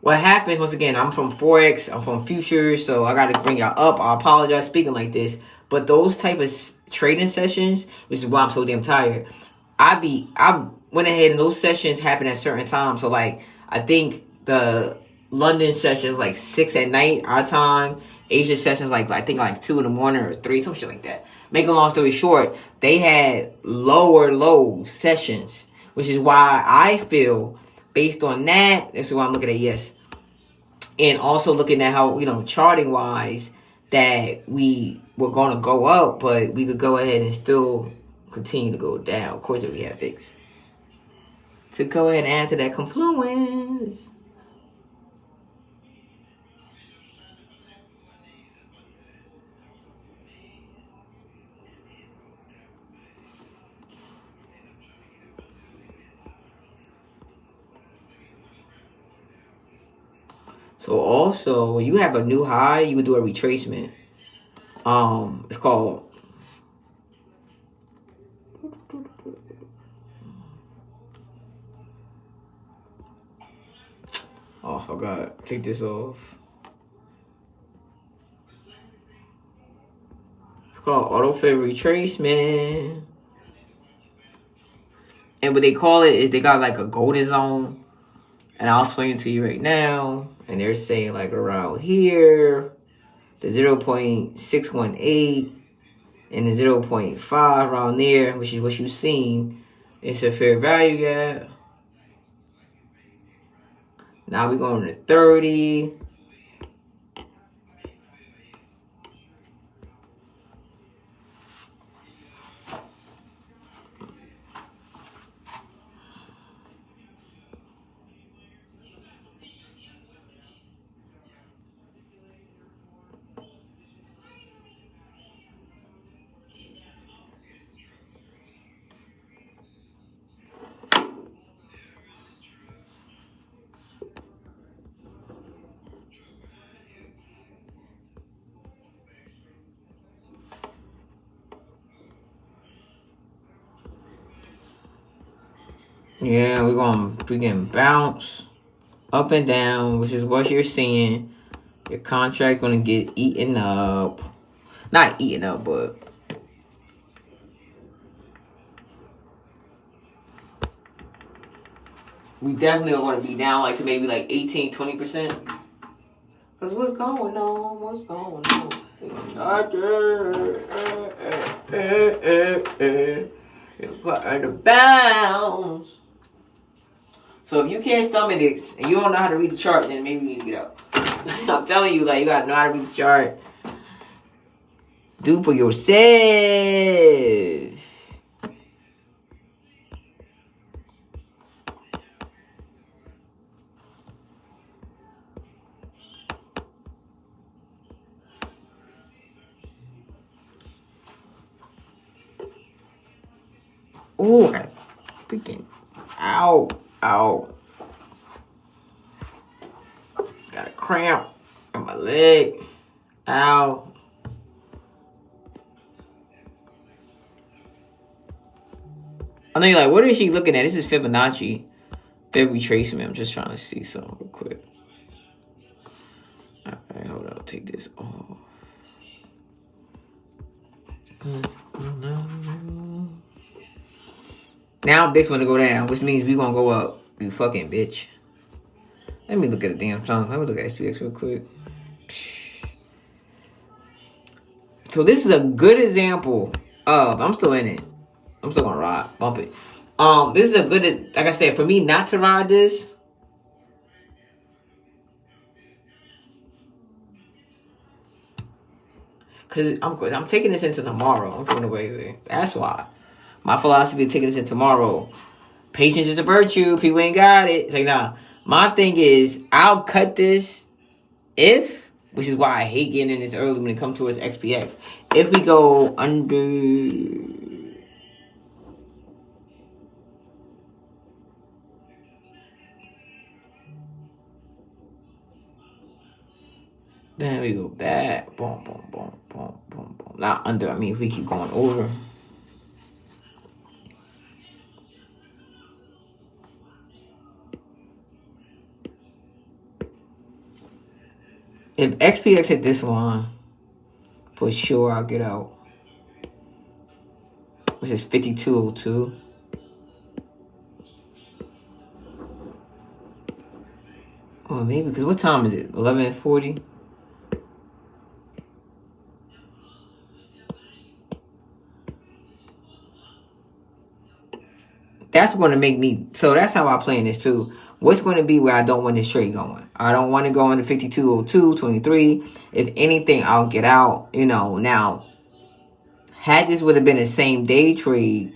what happens, once again, I'm from Forex, I'm from futures, so I got to bring y'all up. I apologize speaking like this, but those type of trading sessions, which is why I'm so damn tired, I went ahead and those sessions happen at certain times. So, like, I think the London session is like 6 at night, our time. Asia sessions like I think like 2 in the morning or 3, some shit like that. Make a long story short, they had low sessions, which is why I feel, based on that, this is why I'm looking at yes. And also looking at how, charting wise, that we were going to go up, but we could go ahead and still continue to go down. Of course, if we have fix. To go ahead and add to that confluence. So also, when you have a new high, you would do a retracement. It's called. Oh, I forgot. Take this off. It's called auto fib retracement. And what they call it is they got like a golden zone. And I'll explain it to you right now. And they're saying like around here, the 0.618 and the 0.5 around there, which is what you've seen. It's a fair value gap. Now we're going to 30. Yeah, we're going to freaking bounce up and down, which is what you're seeing. Your contract going to get eaten up. Not eaten up, but we definitely are going to be down like to maybe like 18, 20%. Because what's going on? What's going on? The bounce. So if you can't stomach it and you don't know how to read the chart, then maybe you need to get out. I'm telling you, like, you gotta know how to read the chart. Do for yourself. Oh, I got freaking. Ow. Ow. Got a cramp in my leg. Ow. I know you're like, what is she looking at? This is Fibonacci. Fib retracement. I'm just trying to see something real quick. Alright, hold on. I'll take this off. Now Bix want to go down, which means we gonna go up. You fucking bitch. Let me look at the damn song. Let me look at SPX real quick. So this is a good example of, I'm still in it. I'm still gonna ride, bump it. This is a good, like I said, for me not to ride this. Cause I'm taking this into tomorrow. I'm going away. That's why. My philosophy of taking this into tomorrow. Patience is a virtue. People ain't got it. It's like, nah. My thing is, I'll cut this if, which is why I hate getting in this early when it comes towards XPX. If we go under... Then we go back. Boom, boom, boom, boom, boom, boom. Not under. I mean, if we keep going over. If XPX hit this line, for sure I'll get out. Which is 52.02. Or maybe, because what time is it? 11:40? That's going to make me... So that's how I play in this too. What's going to be where I don't want this trade going? I don't want to go into 52.02, 23. If anything, I'll get out. You know, now, had this would have been a same day trade,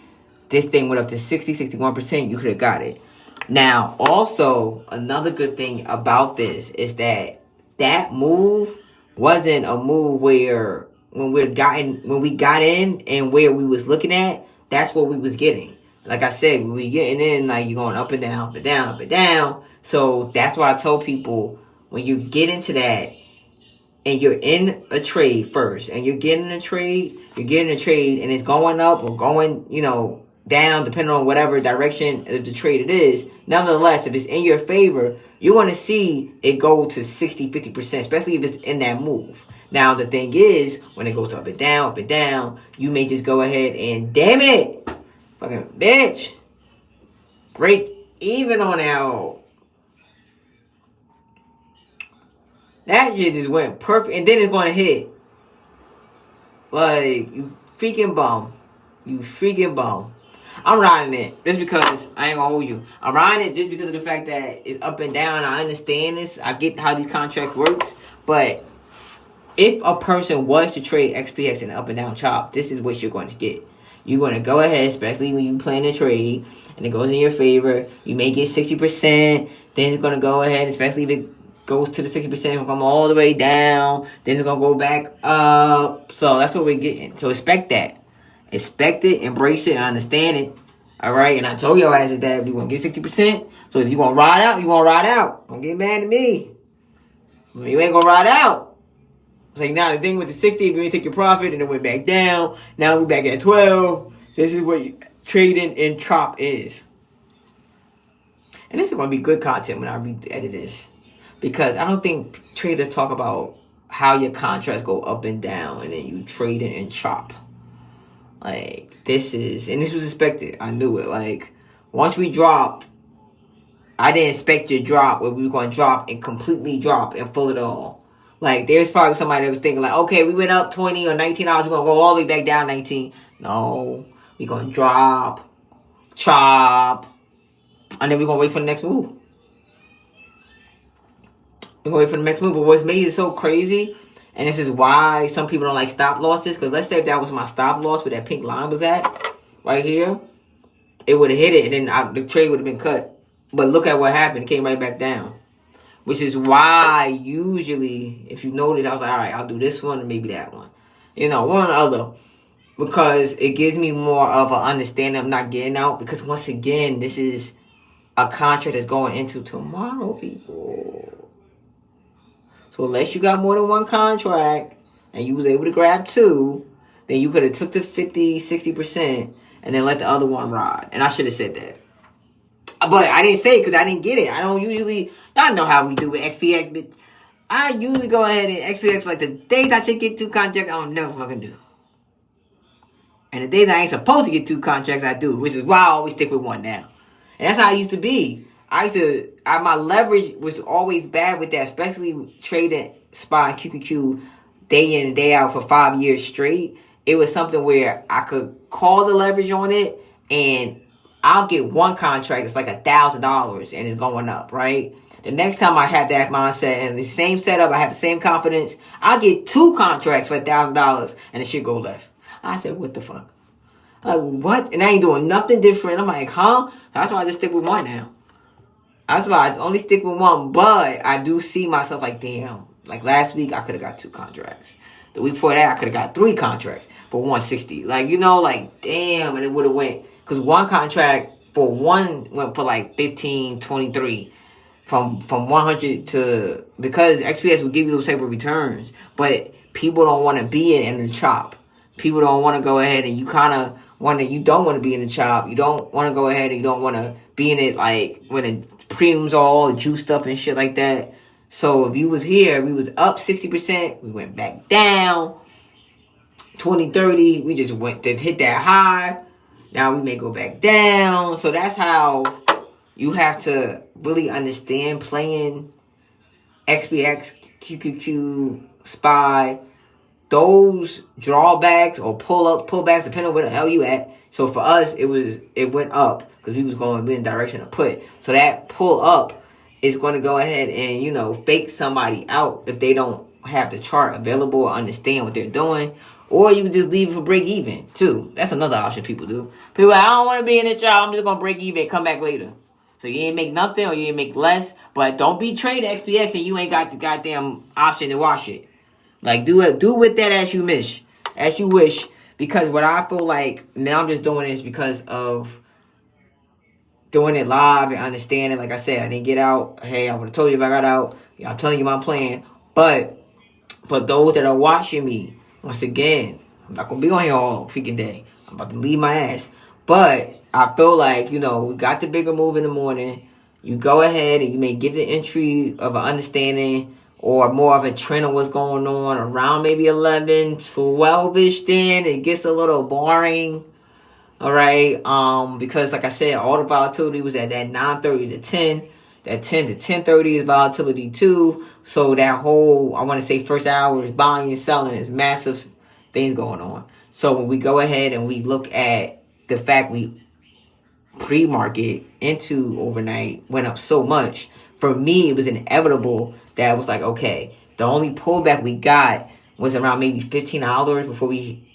this thing went up to 60, 61%, you could have got it. Now, also, another good thing about this is that that move wasn't a move where when we got in and where we was looking at, that's what we was getting. Like I said, we getting in, like, you're going up and down, up and down, up and down. So that's why I told people, when you get into that and you're in a trade first and you're getting a trade and it's going up or going, you know, down, depending on whatever direction of the trade it is. Nonetheless, if it's in your favor, you want to see it go to 60, 50%, especially if it's in that move. Now, the thing is, when it goes up and down, you may just go ahead and, damn it, fucking bitch, break even on that. That shit just went perfect, and then it's going to hit. Like, you freaking bum. You freaking bum. I'm riding it just because I ain't gonna hold you. I'm riding it just because of the fact that it's up and down. I understand this. I get how these contracts works. But if a person was to trade XPX in an up and down chop, this is what you're going to get. You're going to go ahead, especially when you plan a trade, and it goes in your favor. You may get 60%. Then it's going to go ahead, especially if it goes to the 60%, it's going to come all the way down. Then it's going to go back up. So that's what we're getting. So expect that. Expect it, embrace it, and understand it. All right? And I told your ass that you're going to get 60%. So if you're going to ride out, you're going to ride out. Don't get mad at me. You ain't going to ride out. It's like, now the thing with the 60, if you ain't take your profit and it went back down, now we're back at 12. This is what trading in chop is. And this is going to be good content when I re-edit this. Because I don't think traders talk about how your contracts go up and down and then you trade it in chop. Like, this is, and this was expected. I knew it. Like, once we dropped, I didn't expect to drop where we were going to drop and completely drop and full it all. Like, there's probably somebody that was thinking, like, okay, we went up 20 or 19 hours. We're going to go all the way back down 19. No, we're going to drop, chop, and then we're going to wait for the next move. We're going to wait for the next move. But what's made it so crazy, and this is why some people don't like stop losses, because let's say if that was my stop loss where that pink line was at, right here, it would have hit it, and then the trade would have been cut. But look at what happened. It came right back down. Which is why usually, if you notice, I was like, all right, I'll do this one and maybe that one. You know, one or other. because it gives me more of an understanding of not getting out. Because once again, this is a contract that's going into tomorrow, people. So unless you got more than one contract and you was able to grab two, then you could have took the 50, 60% and then let the other one ride. And I should have said that. But I didn't say it because I didn't get it. I don't usually, y'all know how we do with XPX, but I usually go ahead and XPX, like the days I should get two contracts, I don't never fucking do. And the days I ain't supposed to get two contracts, I do, which is why I always stick with one now. And that's how I used to be. My leverage was always bad with that, especially trading SPY and QQQ day in and day out for 5 years straight. It was something where I could call the leverage on it, and I'll get one contract that's like $1,000 and it's going up, right? The next time I have that mindset and the same setup, I have the same confidence, I'll get two contracts for $1,000 and it should go left. I said, what the fuck? Like, what? And I ain't doing nothing different. I'm like, huh? That's why I just stick with one now. That's why I only stick with one. But I do see myself like, damn. Like last week, I could have got two contracts. The week before that, I could have got three contracts for 160. Like, you know, like, damn. And it would have went. Because one contract for one went for like 15, 23. From 100 to. Because XPS will give you those type of returns. But people don't want to be in the chop. People don't want to go ahead and you don't want to be in the chop. You don't want to go ahead and you don't want to be in it like when the premiums all juiced up and shit like that. So if you was here, we was up 60%. We went back down 20, 30. We just went to hit that high. Now we may go back down. So that's how you have to really understand playing XPX, QQQ, SPY. Those drawbacks or pullbacks, depending on where the hell you at. So for us, it went up because we was going in the direction of put. So that pull up is going to go ahead and, you know, fake somebody out if they don't have the chart available or understand what they're doing. Or you can just leave it for break even too. That's another option people do. People are like, I don't want to be in the chart. I'm just going to break even and come back later. So you ain't make nothing or you ain't make less. But don't be trading XPX and you ain't got the goddamn option to watch it. Like, do with that as you wish. Because what I feel like, now I'm just doing this because of doing it live and understanding. Like I said, I didn't get out. Hey, I would have told you if I got out. Yeah, I'm telling you my plan. But for those that are watching me, once again, I'm not going to be on here all freaking day. I'm about to leave my ass. But I feel like, you know, we got the bigger move in the morning. You go ahead and you may get the entry of an understanding or more of a trend of what's going on around maybe 11, 12-ish. Then it gets a little boring. All right. Because like I said, all the volatility was at that 9:30 to 10. That 10 to 10:30 is volatility too. So that whole, I want to say first hour is buying and selling. Is massive things going on. So when we go ahead and we look at the fact we pre-market into overnight went up so much, for me, it was inevitable that it was like, okay, the only pullback we got was around maybe $15 before we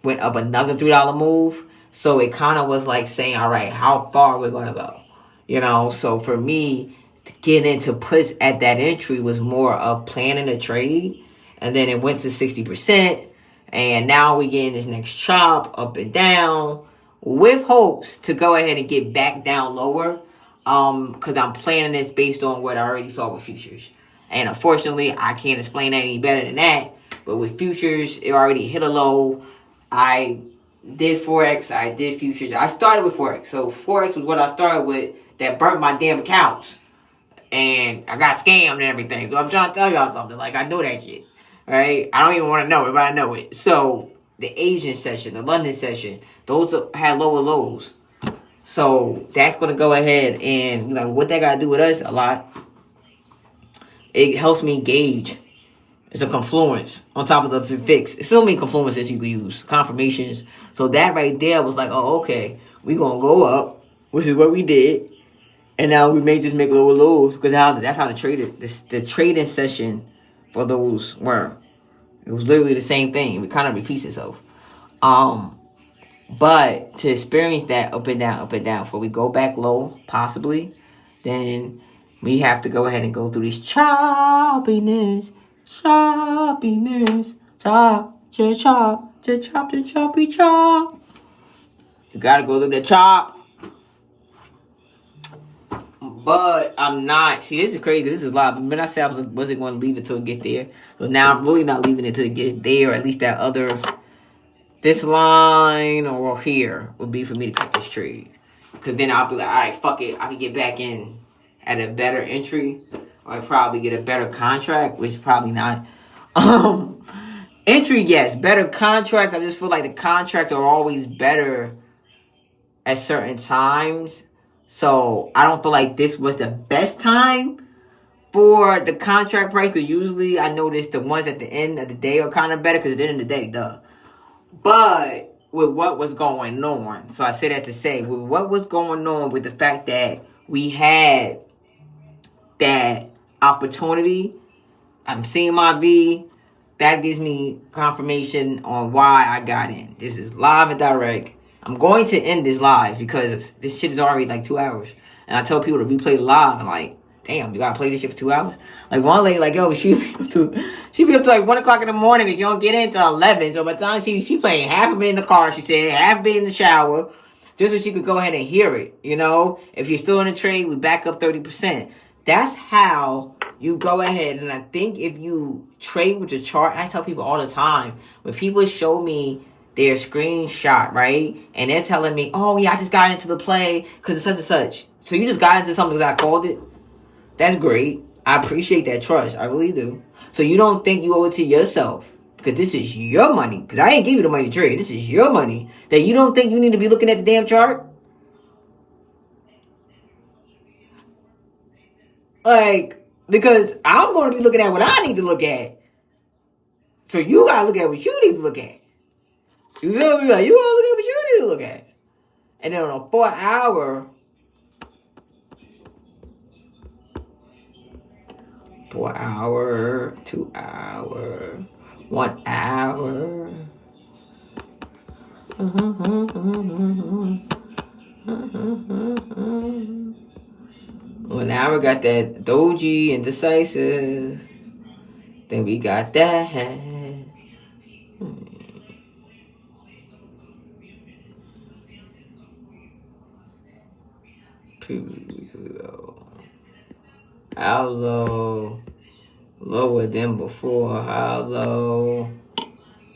went up another $3 move. So it kind of was like saying, all right, how far we're going to go? You know, so for me, to get into puts at that entry was more of planning a trade. And then it went to 60%. And now we get in this next chop up and down with hopes to go ahead and get back down lower. Because I'm planning this based on what I already saw with futures. And unfortunately, I can't explain that any better than that. But with futures, it already hit a low. I did Forex. I did futures. I started with Forex. So Forex was what I started with that burnt my damn accounts. And I got scammed and everything. So I'm trying to tell y'all something. Like, I know that shit. Right? I don't even want to know it, but I know it. So the Asian session, the London session, those had lower lows. So that's going to go ahead and, you know, what that got to do with us a lot. It helps me gauge. It's a confluence on top of the fix. It's so many confluences you can use. Confirmations. So that right there was like, oh, okay. We're going to go up, which is what we did. And now we may just make lower lows. Because that's how the trading session for those were. It was literally the same thing. It kind of repeats itself. But to experience that up and down, before we go back low, possibly, then we have to go ahead and go through this choppiness, chop. The choppy chop. You gotta go look at the chop. But I'm not. See, this is crazy. This is live. But I said I wasn't going to leave it till it gets there. So now I'm really not leaving it till it gets there. At least that other, this line or here would be for me to cut this trade. Because then I'll be like, all right, fuck it. I can get back in at a better entry. Or I'd probably get a better contract, which is probably not. Entry, yes. Better contract. I just feel like the contracts are always better at certain times. So I don't feel like this was the best time for the contract price. Because usually I notice the ones at the end of the day are kind of better. Because at the end of the day, duh. But with what was going on. So I say that to say, with what was going on with the fact that we had that opportunity, I'm seeing my V. That gives me confirmation on why I got in. This is live and direct. I'm going to end this live because this shit is already like 2 hours. And I tell people to replay the live. I'm like, damn, you gotta play this shit for 2 hours? Like one lady, like, yo, she be up to like 1 o'clock in the morning if you don't get in till 11. So by the time she playing half of it in the car, she said, half of it in the shower, just so she could go ahead and hear it. You know, if you're still in the trade, we back up 30%. That's how you go ahead. And I think if you trade with the chart, I tell people all the time, when people show me their screenshot, right? And they're telling me, oh, yeah, I just got into the play because it's such and such. So you just got into something because I called it? That's great. I appreciate that trust. I really do. So you don't think you owe it to yourself because this is your money. Because I ain't give you the money to trade. This is your money. That you don't think you need to be looking at the damn chart? Like, because I'm going to be looking at what I need to look at. So you got to look at what you need to look at. You feel me? Like, you all look at what you need to look at. And then on a 4 hour, 4 hour, 2 hour, 1 hour. Well, now we got that Doji and Decisive. Then we got that. How low? Lower than before. How low?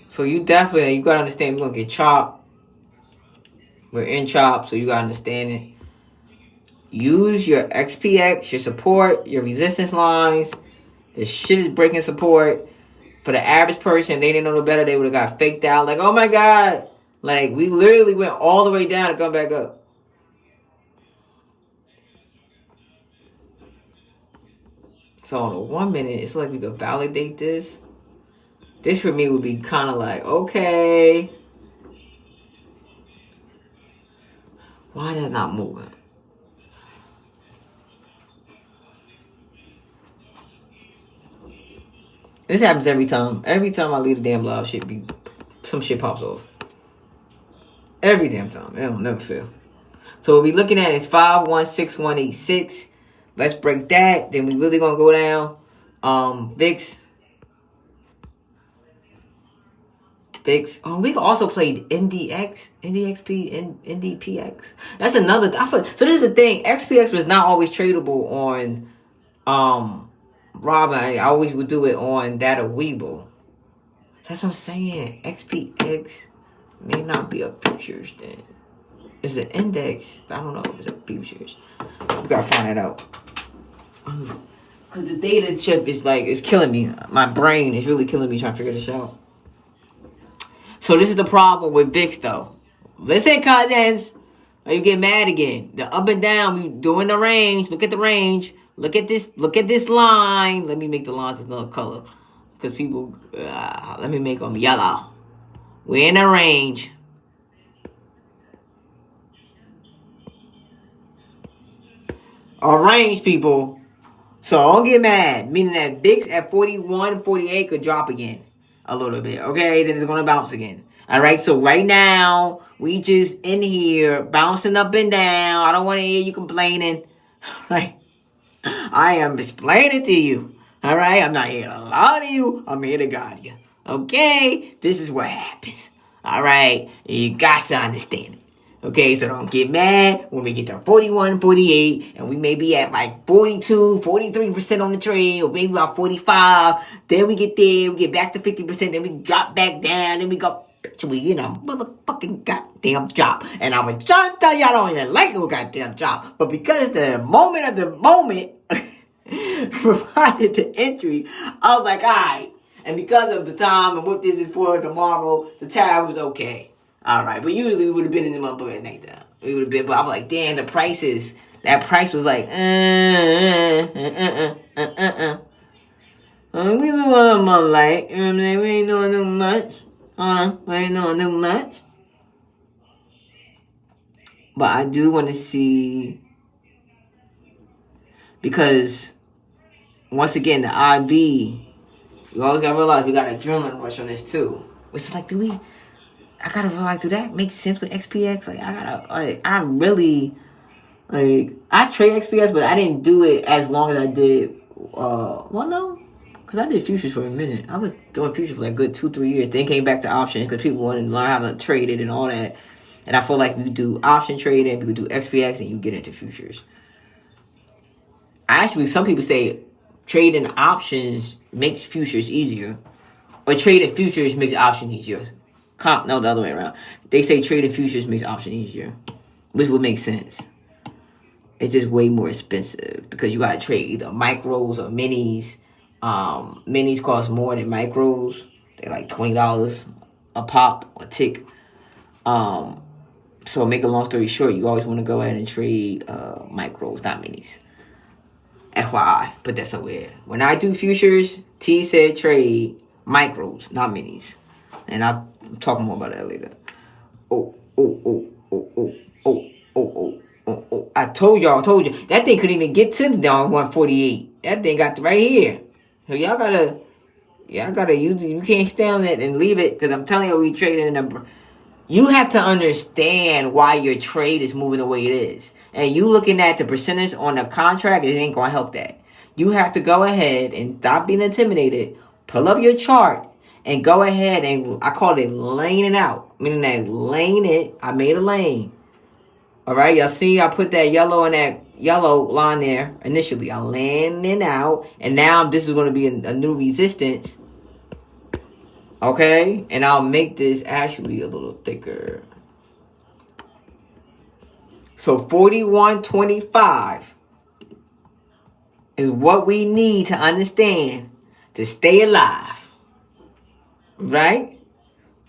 So you gotta understand we're gonna get chopped. We're in chop, so you gotta understand it. Use your XPX, your support, your resistance lines. This shit is breaking support. For the average person, they didn't know no better. They would have got faked out. Like, oh my God. Like, we literally went all the way down to come back up. So on the 1 minute, it's like we could validate this. This for me would be kind of like, okay. Why that's not moving? This happens every time. Every time I leave the damn live, some shit pops off. Every damn time. It don't never fail. So what we looking at is 516186. Let's break that. Then we really gonna go down. VIX. Oh, we also played NDX, NDXP, NDPX. That's another. So this is the thing. XPX was not always tradable on Robin. I always would do it on that of Webull. That's what I'm saying. XPX may not be a futures then. It's an index. I don't know if it's a futures. We gotta find that out. Because the data chip is like, it's killing me. My brain is really killing me trying to figure this out. So this is the problem with VIX though. Listen, cousins. Or you get mad again. The up and down, we doing the range. Look at the range. Look at this line. Let me make the lines another color. Because people, let me make them yellow. We're in a range. A range, people. So don't get mad. Meaning that VIX at 41, 48 could drop again. A little bit. Okay? Then it's going to bounce again. Alright? So right now, we just in here bouncing up and down. I don't want to hear you complaining. Right? I am explaining to you. Alright? I'm not here to lie to you. I'm here to guide you. Okay? This is what happens. All right, you got to understand it. Okay, so don't get mad when we get to 41, 48, and we may be at like 42, 43% on the trade, or maybe about 45. Then we get there, we get back to 50%, then we drop back down, then we go, we in a motherfucking goddamn drop. And I was trying to tell you I don't even like no goddamn drop, but because the moment of the moment provided the entry, I was like, all right. And because of the time and what this is for tomorrow, the tariff was okay. All right, but usually we would have been in the motherfucking nighttime. We would have been, but I was like, damn, the prices. That price was like, we know what I'm like. You know what I'm saying? We ain't doing too much. We ain't doing too much. But I do want to see, because once again, the IB, you always gotta realize we got a adrenaline rush on this too. It's like, I gotta realize, do that make sense with XPX? Like, I really, I trade XPX, but I didn't do it as long as I did, no, because I did futures for a minute. I was doing futures for like a good 2-3 years, then came back to options because people wanted to learn how to trade it and all that. And I feel like you do option trading, you do XPX, and you get into futures. Actually, some people say trading options makes futures easier, or trading futures makes options easier. No, the other way around. They say trading futures makes option easier, which would make sense. It's just way more expensive because you gotta trade either micros or minis. Minis cost more than micros. They're like $20 a pop or tick. So make a long story short, you always want to go ahead and trade micros, not minis. FYI, put that somewhere. When I do futures, T said trade micros, not minis. And I'll talk more about that later. I told you. That thing couldn't even get to the down 148. That thing got right here. So y'all gotta, you can't stay on it and leave it, because I'm telling you, we trading in a, you have to understand why your trade is moving the way it is. And you looking at the percentage on the contract, it ain't gonna help that. You have to go ahead and stop being intimidated, pull up your chart, and go ahead and, I call it laying it out. Meaning that laying it, I made a lane. Alright, y'all see I put that yellow in that yellow line there initially. I laying it out, and now this is going to be a new resistance. Okay, and I'll make this actually a little thicker. So 41.25 is what we need to understand to stay alive. Right?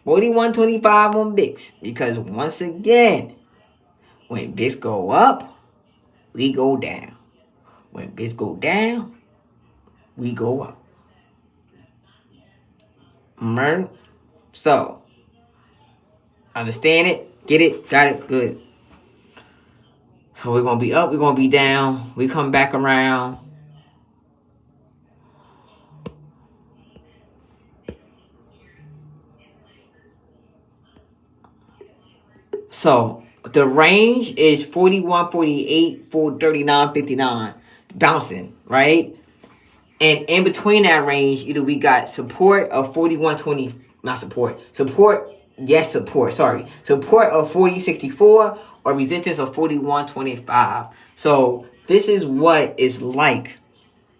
41.25 on VIX. Because once again, when VIX go up, we go down. When VIX go down, we go up. Right? So, understand it, get it, got it, good. So we're going to be up, we're going to be down. We come back around. So, the range is 41, 48, 39, 59. Bouncing, right? And in between that range, either we got support of 41.20, not support. Support of 40.64 or resistance of 41.25. So this is what it's like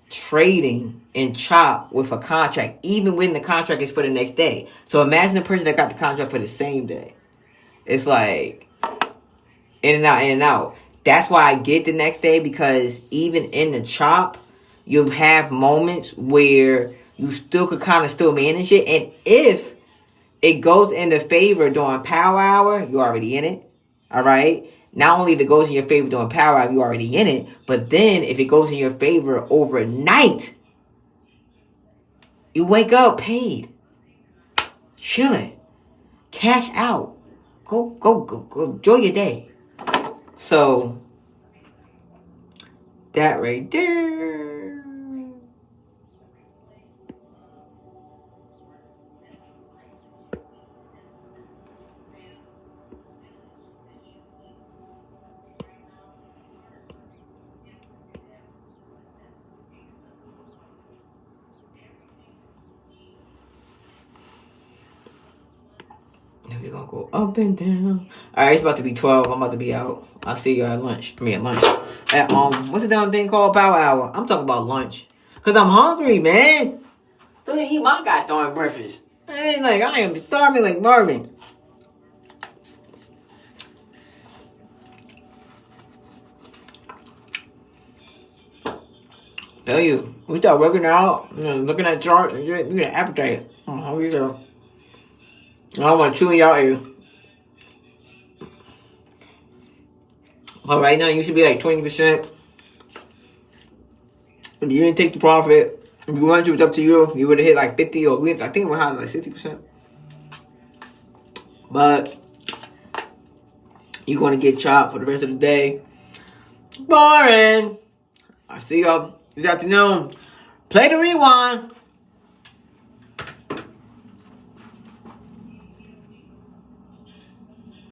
trading and chop with a contract, even when the contract is for the next day. So imagine a person that got the contract for the same day. It's like in and out, in and out. That's why I get the next day, because even in the chop, you'll have moments where you still could kind of still manage it. And if it goes into favor during power hour, you're already in it. All right? Not only if it goes in your favor during power hour, you're already in it. But then if it goes in your favor overnight, you wake up paid. Chilling. Cash out. Go. Enjoy your day. So, that right there. And we're gonna go up and down. Alright, it's about to be 12. I'm about to be out. I'll see you at lunch. At lunch. At what's the damn thing called? Power hour. I'm talking about lunch. Cause I'm hungry, man. Don't eat my goddamn breakfast. Man, like I am starving like Marvin. Tell you, we start working out, looking at charts, and you get an appetite. I'm hungry, so I don't want to chew in y'all ear. But right now, you should be like 20%. If you didn't take the profit, if you wanted to, it's up to you. You would have hit like 50 or I think we're having like 60%. But you're going to get chopped for the rest of the day. Boring. I'll see y'all this afternoon. Play the rewind.